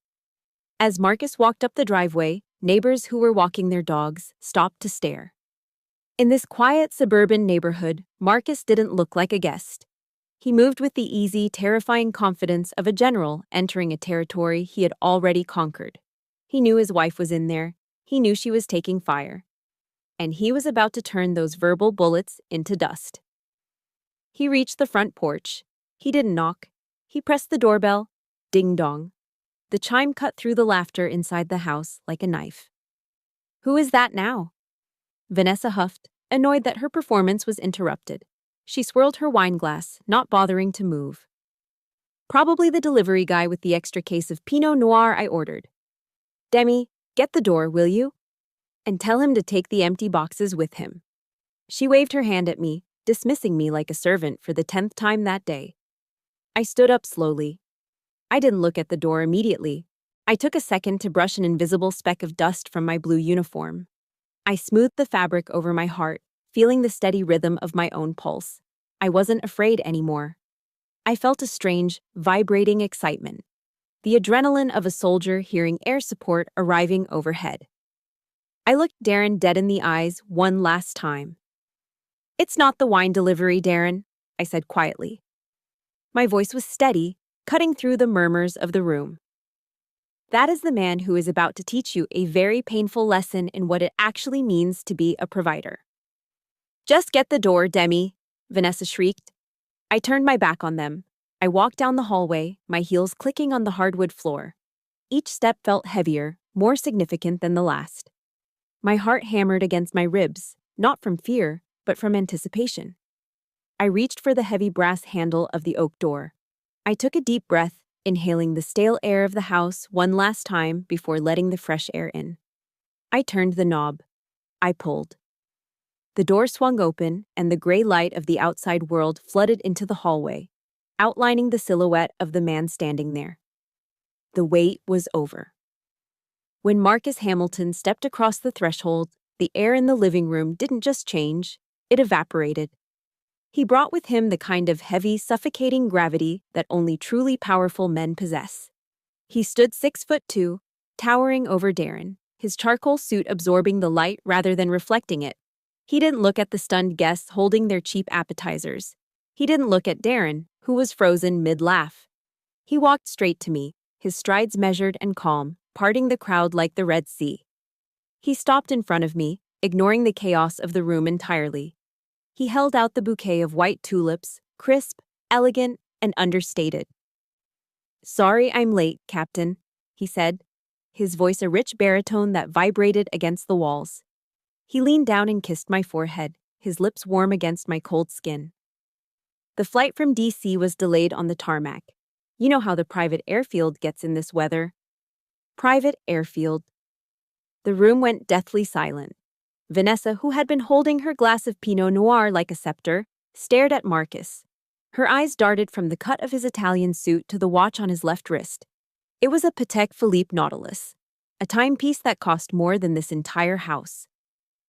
As Marcus walked up the driveway, neighbors who were walking their dogs stopped to stare. In this quiet suburban neighborhood, Marcus didn't look like a guest. He moved with the easy, terrifying confidence of a general entering a territory he had already conquered. He knew his wife was in there. He knew she was taking fire. And he was about to turn those verbal bullets into dust. He reached the front porch. He didn't knock. He pressed the doorbell. Ding-dong. The chime cut through the laughter inside the house like a knife. Who is that now? Vanessa huffed, annoyed that her performance was interrupted. She swirled her wine glass, not bothering to move. Probably the delivery guy with the extra case of Pinot Noir I ordered. Demi, get the door, will you? And tell him to take the empty boxes with him. She waved her hand at me, dismissing me like a servant for the 10th time that day. I stood up slowly. I didn't look at the door immediately. I took a second to brush an invisible speck of dust from my blue uniform. I smoothed the fabric over my heart, feeling the steady rhythm of my own pulse. I wasn't afraid anymore. I felt a strange, vibrating excitement. The adrenaline of a soldier hearing air support arriving overhead. I looked Darren dead in the eyes one last time. It's not the wine delivery, Darren, I said quietly. My voice was steady, cutting through the murmurs of the room. That is the man who is about to teach you a very painful lesson in what it actually means to be a provider. Just get the door, Demi, Vanessa shrieked. I turned my back on them. I walked down the hallway, my heels clicking on the hardwood floor. Each step felt heavier, more significant than the last. My heart hammered against my ribs, not from fear, but from anticipation. I reached for the heavy brass handle of the oak door. I took a deep breath, inhaling the stale air of the house one last time before letting the fresh air in. I turned the knob. I pulled. The door swung open, and the gray light of the outside world flooded into the hallway, outlining the silhouette of the man standing there. The wait was over. When Marcus Hamilton stepped across the threshold, the air in the living room didn't just change, it evaporated. He brought with him the kind of heavy, suffocating gravity that only truly powerful men possess. He stood 6'2", towering over Darren, his charcoal suit absorbing the light rather than reflecting it. He didn't look at the stunned guests holding their cheap appetizers. He didn't look at Darren, who was frozen mid-laugh. He walked straight to me, his strides measured and calm, parting the crowd like the Red Sea. He stopped in front of me, ignoring the chaos of the room entirely. He held out the bouquet of white tulips, crisp, elegant, and understated. "Sorry I'm late, Captain," he said, his voice a rich baritone that vibrated against the walls. He leaned down and kissed my forehead, his lips warm against my cold skin. The flight from D.C. was delayed on the tarmac. You know how the private airfield gets in this weather. Private airfield. The room went deathly silent. Vanessa, who had been holding her glass of Pinot Noir like a scepter, stared at Marcus. Her eyes darted from the cut of his Italian suit to the watch on his left wrist. It was a Patek Philippe Nautilus, a timepiece that cost more than this entire house.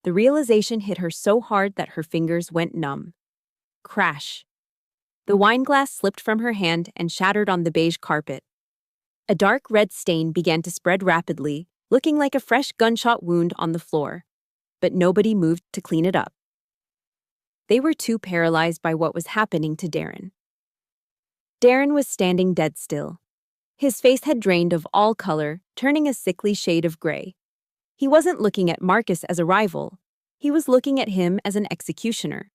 The realization hit her so hard that her fingers went numb. Crash. The wine glass slipped from her hand and shattered on the beige carpet. A dark red stain began to spread rapidly, looking like a fresh gunshot wound on the floor. But nobody moved to clean it up. They were too paralyzed by what was happening to Darren. Darren was standing dead still. His face had drained of all color, turning a sickly shade of gray. He wasn't looking at Marcus as a rival. He was looking at him as an executioner.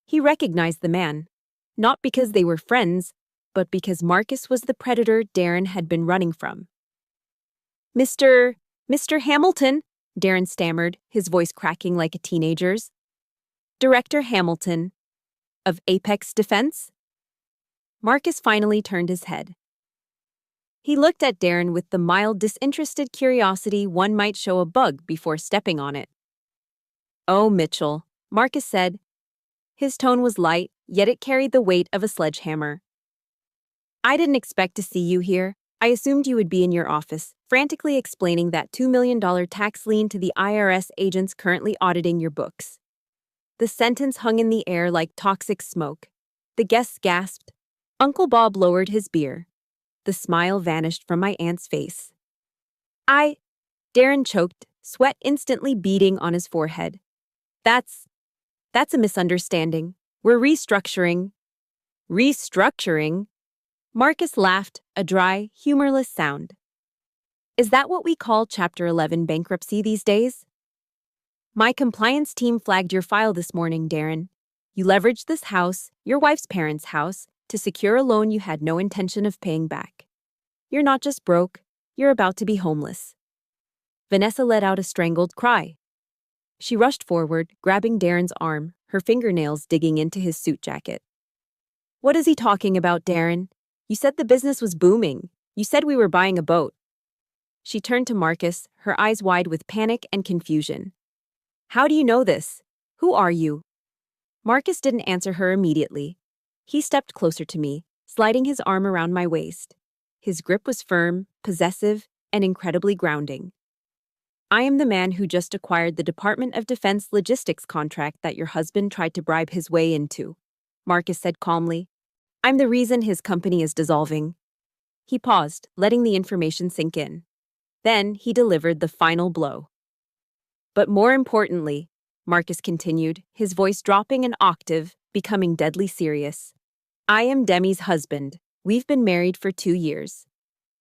He recognized the man, not because they were friends, but because Marcus was the predator Darren had been running from. Mr. Hamilton, Darren stammered, his voice cracking like a teenager's. Director Hamilton, of Apex Defense? Marcus finally turned his head. He looked at Darren with the mild, disinterested curiosity one might show a bug before stepping on it. "Oh, Mitchell," Marcus said. His tone was light, yet it carried the weight of a sledgehammer. "I didn't expect to see you here. I assumed you would be in your office, frantically explaining that $2 million tax lien to the IRS agents currently auditing your books." The sentence hung in the air like toxic smoke. The guests gasped. Uncle Bob lowered his beer. The smile vanished from my aunt's face. Darren choked, sweat instantly beading on his forehead. That's a misunderstanding. We're restructuring." "Restructuring?" Marcus laughed, a dry, humorless sound. "Is that what we call Chapter 11 bankruptcy these days?" "My compliance team flagged your file this morning, Darren. You leveraged this house, your wife's parents' house, to secure a loan you had no intention of paying back. You're not just broke, you're about to be homeless." Vanessa let out a strangled cry. She rushed forward, grabbing Darren's arm, her fingernails digging into his suit jacket. "What is he talking about, Darren? You said the business was booming. You said we were buying a boat." She turned to Marcus, her eyes wide with panic and confusion. "How do you know this? Who are you?" Marcus didn't answer her immediately. He stepped closer to me, sliding his arm around my waist. His grip was firm, possessive, and incredibly grounding. "I am the man who just acquired the Department of Defense logistics contract that your husband tried to bribe his way into," Marcus said calmly. "I'm the reason his company is dissolving." He paused, letting the information sink in. Then he delivered the final blow. "But more importantly," Marcus continued, his voice dropping an octave, becoming deadly serious, "I am Demi's husband. We've been married for 2 years."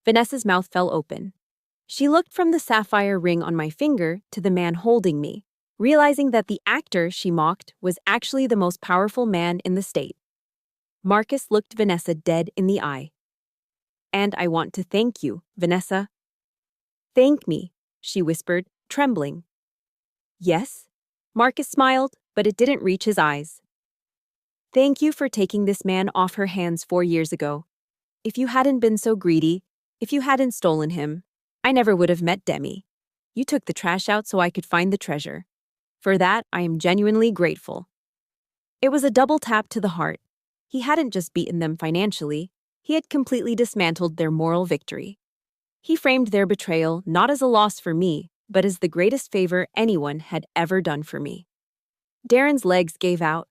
Vanessa's mouth fell open. She looked from the sapphire ring on my finger to the man holding me, realizing that the actor she mocked was actually the most powerful man in the state. Marcus looked Vanessa dead in the eye. "And I want to thank you, Vanessa." "Thank me," she whispered, trembling. "Yes?" Marcus smiled, but it didn't reach his eyes. "Thank you for taking this man off her hands 4 years ago. If you hadn't been so greedy, if you hadn't stolen him, I never would have met Demi. You took the trash out so I could find the treasure. For that, I am genuinely grateful." It was a double tap to the heart. He hadn't just beaten them financially, he had completely dismantled their moral victory. He framed their betrayal not as a loss for me, but as the greatest favor anyone had ever done for me. Darren's legs gave out.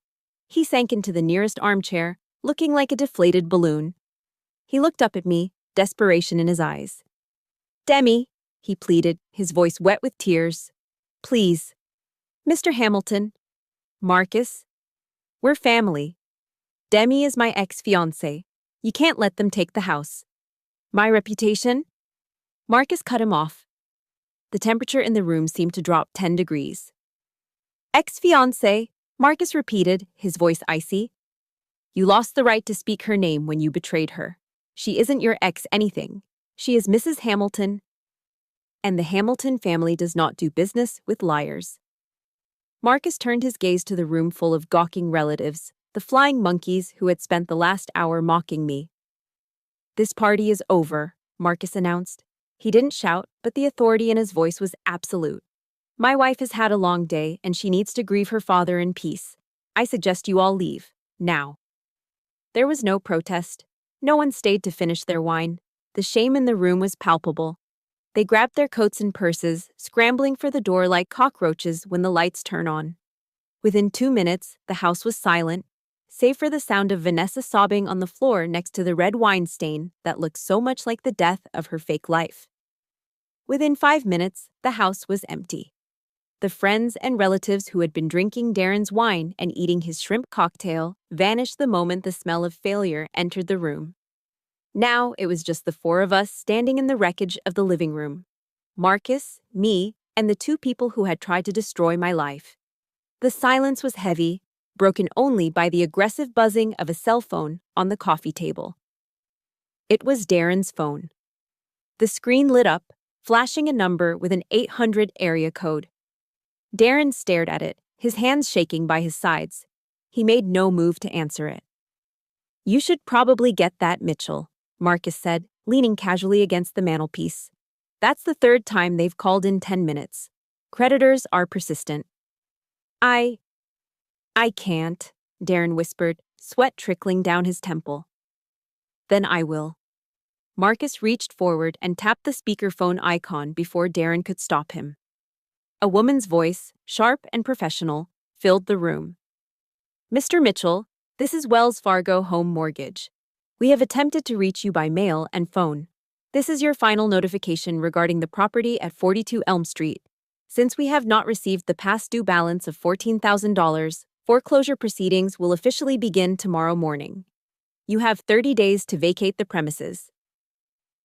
He sank into the nearest armchair, looking like a deflated balloon. He looked up at me, desperation in his eyes. "Demi," he pleaded, his voice wet with tears. "Please." "Mr. Hamilton." "Marcus." "We're family. Demi is my ex-fiancé. You can't let them take the house." "My reputation?" Marcus cut him off. The temperature in the room seemed to drop 10 degrees. "Ex-fiancé," Marcus repeated, his voice icy. "You lost the right to speak her name when you betrayed her. She isn't your ex-anything. She is Mrs. Hamilton, and the Hamilton family does not do business with liars." Marcus turned his gaze to the room full of gawking relatives, the flying monkeys who had spent the last hour mocking me. "This party is over," Marcus announced. He didn't shout, but the authority in his voice was absolute. "My wife has had a long day, and she needs to grieve her father in peace. I suggest you all leave, now." There was no protest. No one stayed to finish their wine. The shame in the room was palpable. They grabbed their coats and purses, scrambling for the door like cockroaches when the lights turn on. Within 2 minutes, the house was silent, save for the sound of Vanessa sobbing on the floor next to the red wine stain that looked so much like the death of her fake life. Within 5 minutes, the house was empty. The friends and relatives who had been drinking Darren's wine and eating his shrimp cocktail vanished the moment the smell of failure entered the room. Now it was just the 4 of us standing in the wreckage of the living room. Marcus, me, and the 2 people who had tried to destroy my life. The silence was heavy, broken only by the aggressive buzzing of a cell phone on the coffee table. It was Darren's phone. The screen lit up, flashing a number with an 800 area code. Darren stared at it, his hands shaking by his sides. He made no move to answer it. "You should probably get that, Mitchell," Marcus said, leaning casually against the mantelpiece. That's the third time they've called in 10 minutes. Creditors are persistent. I can't, Darren whispered, sweat trickling down his temple. Then I will. Marcus reached forward and tapped the speakerphone icon before Darren could stop him. A woman's voice, sharp and professional, filled the room. Mr. Mitchell, this is Wells Fargo Home Mortgage. We have attempted to reach you by mail and phone. This is your final notification regarding the property at 42 Elm Street. Since we have not received the past due balance of $14,000, foreclosure proceedings will officially begin tomorrow morning. You have 30 days to vacate the premises.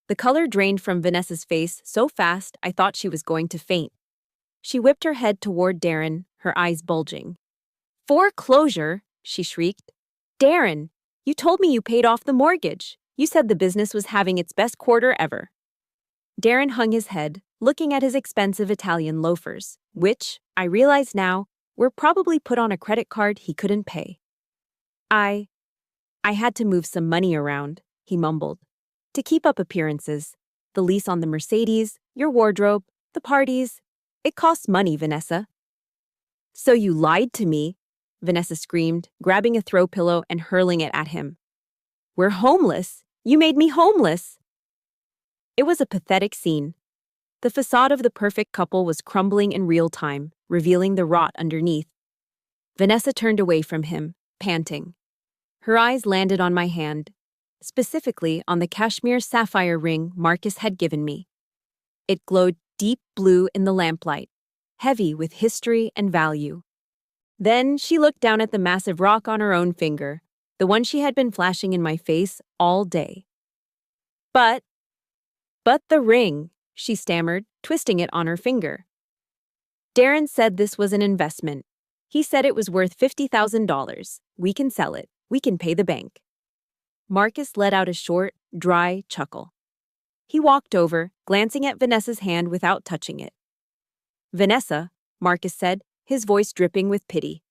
The color drained from Vanessa's face so fast I thought she was going to faint. She whipped her head toward Darren, her eyes bulging. Foreclosure? She shrieked. Darren, you told me you paid off the mortgage. You said the business was having its best quarter ever. Darren hung his head, looking at his expensive Italian loafers, which, I realize now, were probably put on a credit card he couldn't pay. I had to move some money around, he mumbled. To keep up appearances. The lease on the Mercedes, your wardrobe, the parties. It costs money, Vanessa. So you lied to me, Vanessa screamed, grabbing a throw pillow and hurling it at him. We're homeless. You made me homeless. It was a pathetic scene. The facade of the perfect couple was crumbling in real time, revealing the rot underneath. Vanessa turned away from him, panting. Her eyes landed on my hand, specifically on the cashmere sapphire ring Marcus had given me. It glowed deep blue in the lamplight, heavy with history and value. Then she looked down at the massive rock on her own finger, the one she had been flashing in my face all day. But the ring, she stammered, twisting it on her finger. Darren said this was an investment. He said it was worth $50,000. We can sell it. We can pay the bank. Marcus let out a short, dry chuckle. He walked over, glancing at Vanessa's hand without touching it. Vanessa, Marcus said, his voice dripping with pity.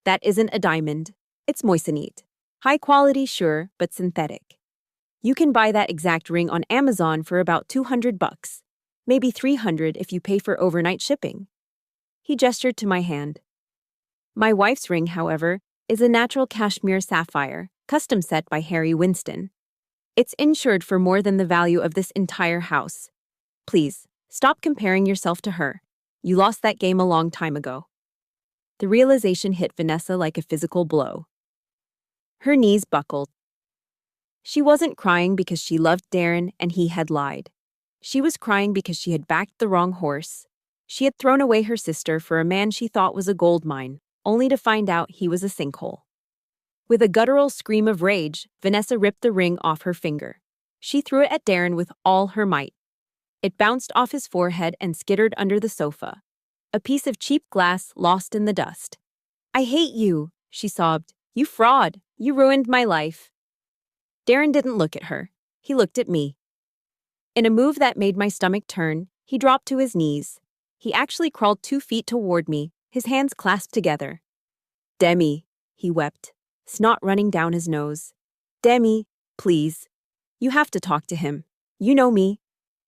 That isn't a diamond. It's moissanite. High quality, sure, but synthetic. You can buy that exact ring on Amazon for about $200, maybe $300 if you pay for overnight shipping. He gestured to my hand. My wife's ring, however, is a natural cashmere sapphire, custom set by Harry Winston. It's insured for more than the value of this entire house. Please, stop comparing yourself to her. You lost that game a long time ago. The realization hit Vanessa like a physical blow. Her knees buckled. She wasn't crying because she loved Darren and he had lied. She was crying because she had backed the wrong horse. She had thrown away her sister for a man she thought was a gold mine, only to find out he was a sinkhole. With a guttural scream of rage, Vanessa ripped the ring off her finger. She threw it at Darren with all her might. It bounced off his forehead and skittered under the sofa. A piece of cheap glass lost in the dust. I hate you, she sobbed. You fraud. You ruined my life. Darren didn't look at her. He looked at me. In a move that made my stomach turn, he dropped to his knees. He actually crawled 2 feet toward me, his hands clasped together. Demi, he wept, snot running down his nose. Demi, please. You have to talk to him. You know me.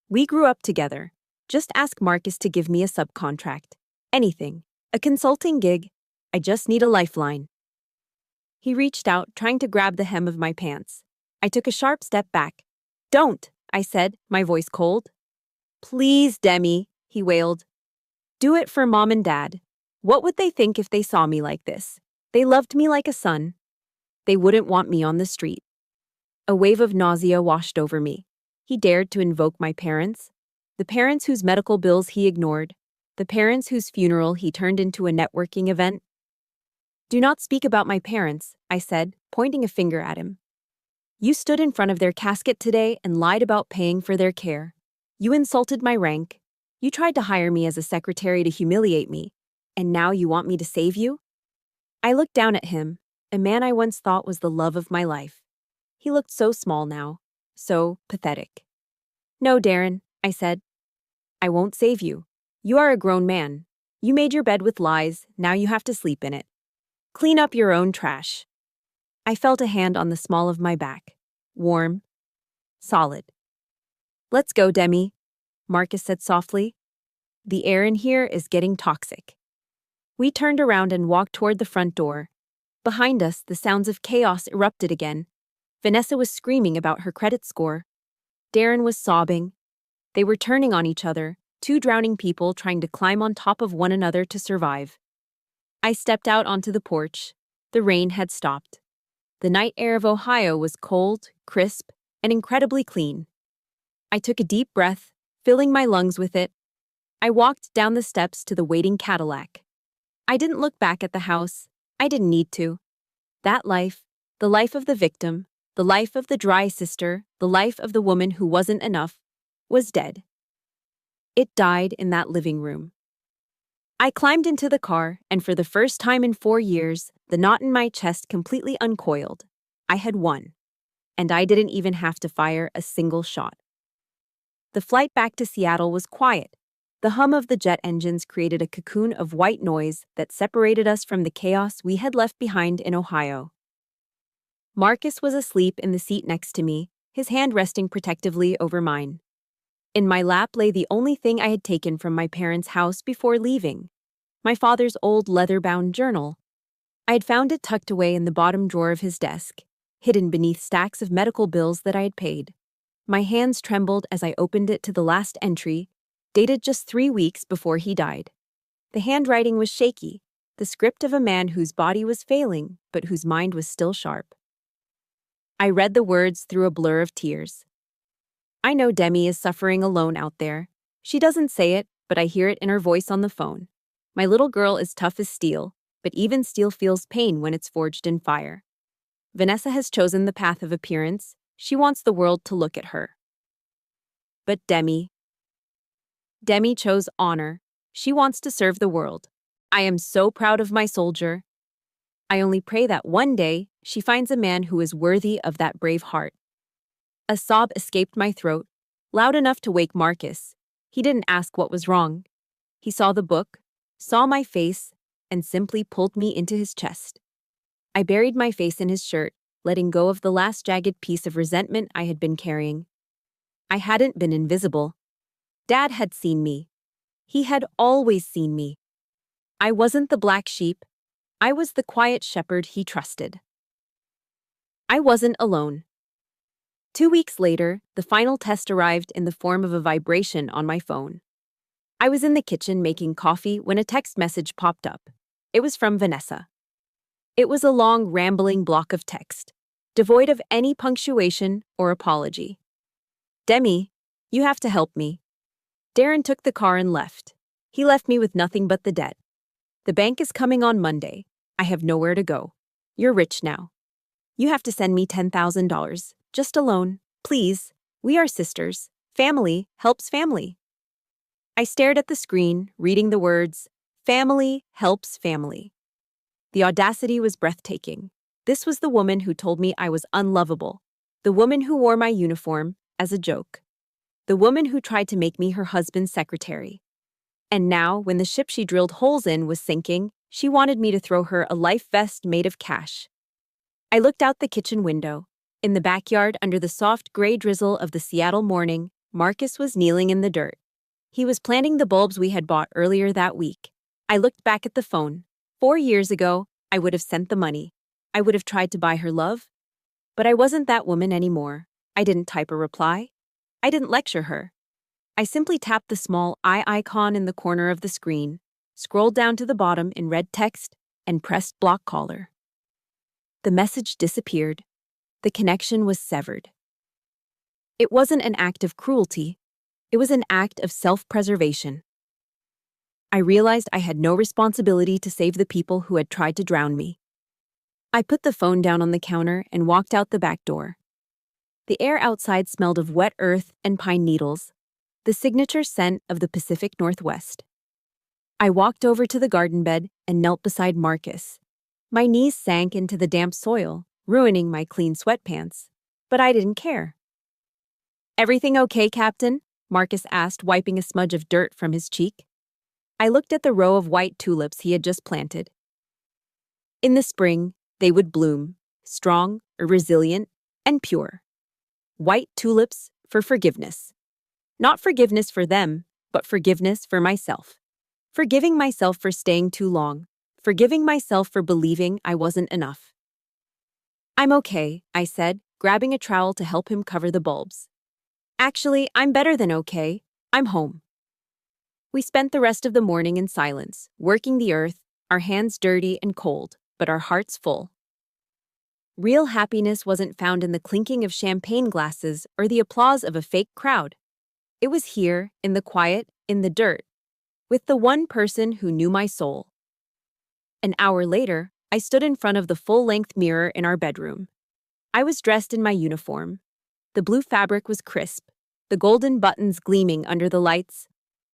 We grew up together. Just ask Marcus to give me a subcontract. Anything. A consulting gig. I just need a lifeline. He reached out, trying to grab the hem of my pants. I took a sharp step back. Don't, I said, my voice cold. Please, Demi, he wailed. Do it for Mom and Dad. What would they think if they saw me like this? They loved me like a son. They wouldn't want me on the street. A wave of nausea washed over me. He dared to invoke my parents, the parents whose medical bills he ignored, the parents whose funeral he turned into a networking event. Do not speak about my parents, I said, pointing a finger at him. You stood in front of their casket today and lied about paying for their care. You insulted my rank. You tried to hire me as a secretary to humiliate me. And now you want me to save you? I looked down at him, a man I once thought was the love of my life. He looked so small now, so pathetic. No, Darren, I said. I won't save you. You are a grown man. You made your bed with lies, now you have to sleep in it. Clean up your own trash. I felt a hand on the small of my back. Warm. Solid. Let's go, Demi, Marcus said softly. The air in here is getting toxic. We turned around and walked toward the front door. Behind us, the sounds of chaos erupted again. Vanessa was screaming about her credit score. Darren was sobbing. They were turning on each other, two drowning people trying to climb on top of one another to survive. I stepped out onto the porch. The rain had stopped. The night air of Ohio was cold, crisp, and incredibly clean. I took a deep breath, filling my lungs with it. I walked down the steps to the waiting Cadillac. I didn't look back at the house. I didn't need to. That life, the life of the victim, the life of the dry sister, the life of the woman who wasn't enough, was dead. It died in that living room. I climbed into the car, and for the first time in 4 years, the knot in my chest completely uncoiled. I had won. And I didn't even have to fire a single shot. The flight back to Seattle was quiet. The hum of the jet engines created a cocoon of white noise that separated us from the chaos we had left behind in Ohio. Marcus was asleep in the seat next to me, his hand resting protectively over mine. In my lap lay the only thing I had taken from my parents' house before leaving, my father's old leather-bound journal. I had found it tucked away in the bottom drawer of his desk, hidden beneath stacks of medical bills that I had paid. My hands trembled as I opened it to the last entry, dated just 3 weeks before he died. The handwriting was shaky, the script of a man whose body was failing, but whose mind was still sharp. I read the words through a blur of tears. I know Demi is suffering alone out there. She doesn't say it, but I hear it in her voice on the phone. My little girl is tough as steel, but even steel feels pain when it's forged in fire. Vanessa has chosen the path of appearance. She wants the world to look at her. But Demi chose honor. She wants to serve the world. I am so proud of my soldier. I only pray that one day she finds a man who is worthy of that brave heart. A sob escaped my throat, loud enough to wake Marcus. He didn't ask what was wrong. He saw the book, saw my face, and simply pulled me into his chest. I buried my face in his shirt, letting go of the last jagged piece of resentment I had been carrying. I hadn't been invisible. Dad had seen me. He had always seen me. I wasn't the black sheep. I was the quiet shepherd he trusted. I wasn't alone. 2 weeks later, the final test arrived in the form of a vibration on my phone. I was in the kitchen making coffee when a text message popped up. It was from Vanessa. It was a long, rambling block of text, devoid of any punctuation or apology. Demi, you have to help me. Darren took the car and left. He left me with nothing but the debt. The bank is coming on Monday. I have nowhere to go. You're rich now. You have to send me $10,000. Just a loan, please. We are sisters. Family helps family. I stared at the screen, reading the words, "Family helps family." The audacity was breathtaking. This was the woman who told me I was unlovable. The woman who wore my uniform as a joke. The woman who tried to make me her husband's secretary. And now, when the ship she drilled holes in was sinking, she wanted me to throw her a life vest made of cash. I looked out the kitchen window. In the backyard, under the soft gray drizzle of the Seattle morning, Marcus was kneeling in the dirt. He was planting the bulbs we had bought earlier that week. I looked back at the phone. 4 years ago, I would have sent the money. I would have tried to buy her love. But I wasn't that woman anymore. I didn't type a reply. I didn't lecture her. I simply tapped the small I icon in the corner of the screen, scrolled down to the bottom in red text, and pressed block caller. The message disappeared. The connection was severed. It wasn't an act of cruelty. It was an act of self-preservation. I realized I had no responsibility to save the people who had tried to drown me. I put the phone down on the counter and walked out the back door. The air outside smelled of wet earth and pine needles, the signature scent of the Pacific Northwest. I walked over to the garden bed and knelt beside Marcus. My knees sank into the damp soil, ruining my clean sweatpants, but I didn't care. "Everything okay, Captain?" Marcus asked, wiping a smudge of dirt from his cheek. I looked at the row of white tulips he had just planted. In the spring, they would bloom, strong, resilient, and pure. white tulips for forgiveness. Not forgiveness for them, but forgiveness for myself. Forgiving myself for staying too long. Forgiving myself for believing I wasn't enough. I'm okay, I said, grabbing a trowel to help him cover the bulbs. Actually, I'm better than okay. I'm home. We spent the rest of the morning in silence, working the earth, our hands dirty and cold, but our hearts full. Real happiness wasn't found in the clinking of champagne glasses or the applause of a fake crowd. It was here, in the quiet, in the dirt, with the one person who knew my soul. An hour later, I stood in front of the full-length mirror in our bedroom. I was dressed in my uniform. The blue fabric was crisp, the golden buttons gleaming under the lights.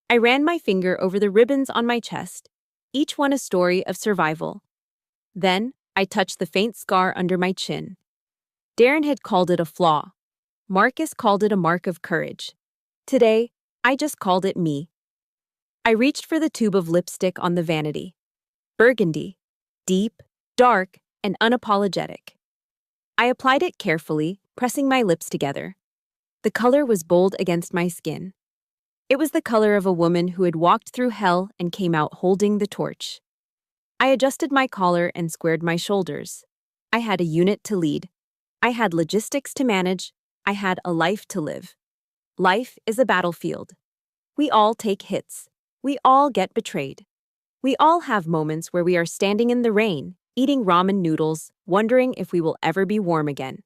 I ran my finger over the ribbons on my chest, each one a story of survival. Then, I touched the faint scar under my chin. Darren had called it a flaw. Marcus called it a mark of courage. Today, I just called it me. I reached for the tube of lipstick on the vanity. Burgundy. Deep, dark, and unapologetic. I applied it carefully, pressing my lips together. The color was bold against my skin. It was the color of a woman who had walked through hell and came out holding the torch. I adjusted my collar and squared my shoulders. I had a unit to lead. I had logistics to manage. I had a life to live. Life is a battlefield. We all take hits. We all get betrayed. We all have moments where we are standing in the rain, eating ramen noodles, wondering if we will ever be warm again.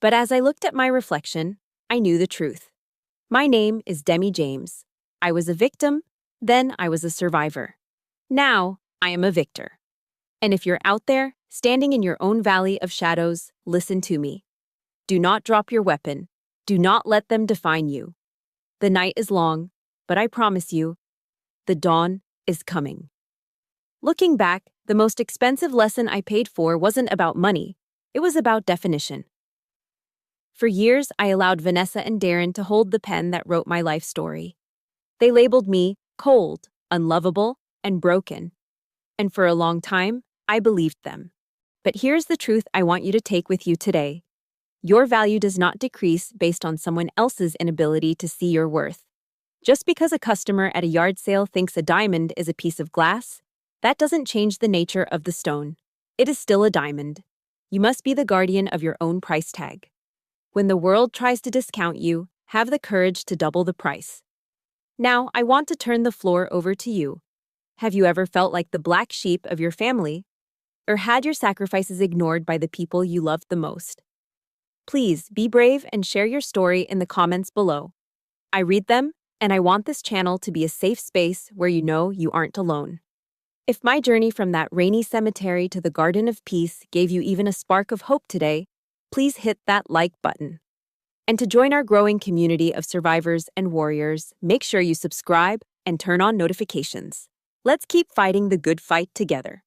But as I looked at my reflection, I knew the truth. My name is Demi James. I was a victim, then I was a survivor. Now, I am a victor. And if you're out there, standing in your own valley of shadows, listen to me. Do not drop your weapon. Do not let them define you. The night is long, but I promise you, the dawn is coming. Looking back, the most expensive lesson I paid for wasn't about money. It was about definition. For years, I allowed Vanessa and Darren to hold the pen that wrote my life story. They labeled me cold, unlovable, and broken. And for a long time, I believed them. But here's the truth I want you to take with you today. Your value does not decrease based on someone else's inability to see your worth. Just because a customer at a yard sale thinks a diamond is a piece of glass, that doesn't change the nature of the stone. It is still a diamond. You must be the guardian of your own price tag. When the world tries to discount you, have the courage to double the price. Now, I want to turn the floor over to you. Have you ever felt like the black sheep of your family? Or had your sacrifices ignored by the people you loved the most? Please be brave and share your story in the comments below. I read them, and I want this channel to be a safe space where you know you aren't alone. If my journey from that rainy cemetery to the Garden of Peace gave you even a spark of hope today, please hit that like button. And to join our growing community of survivors and warriors, make sure you subscribe and turn on notifications. Let's keep fighting the good fight together.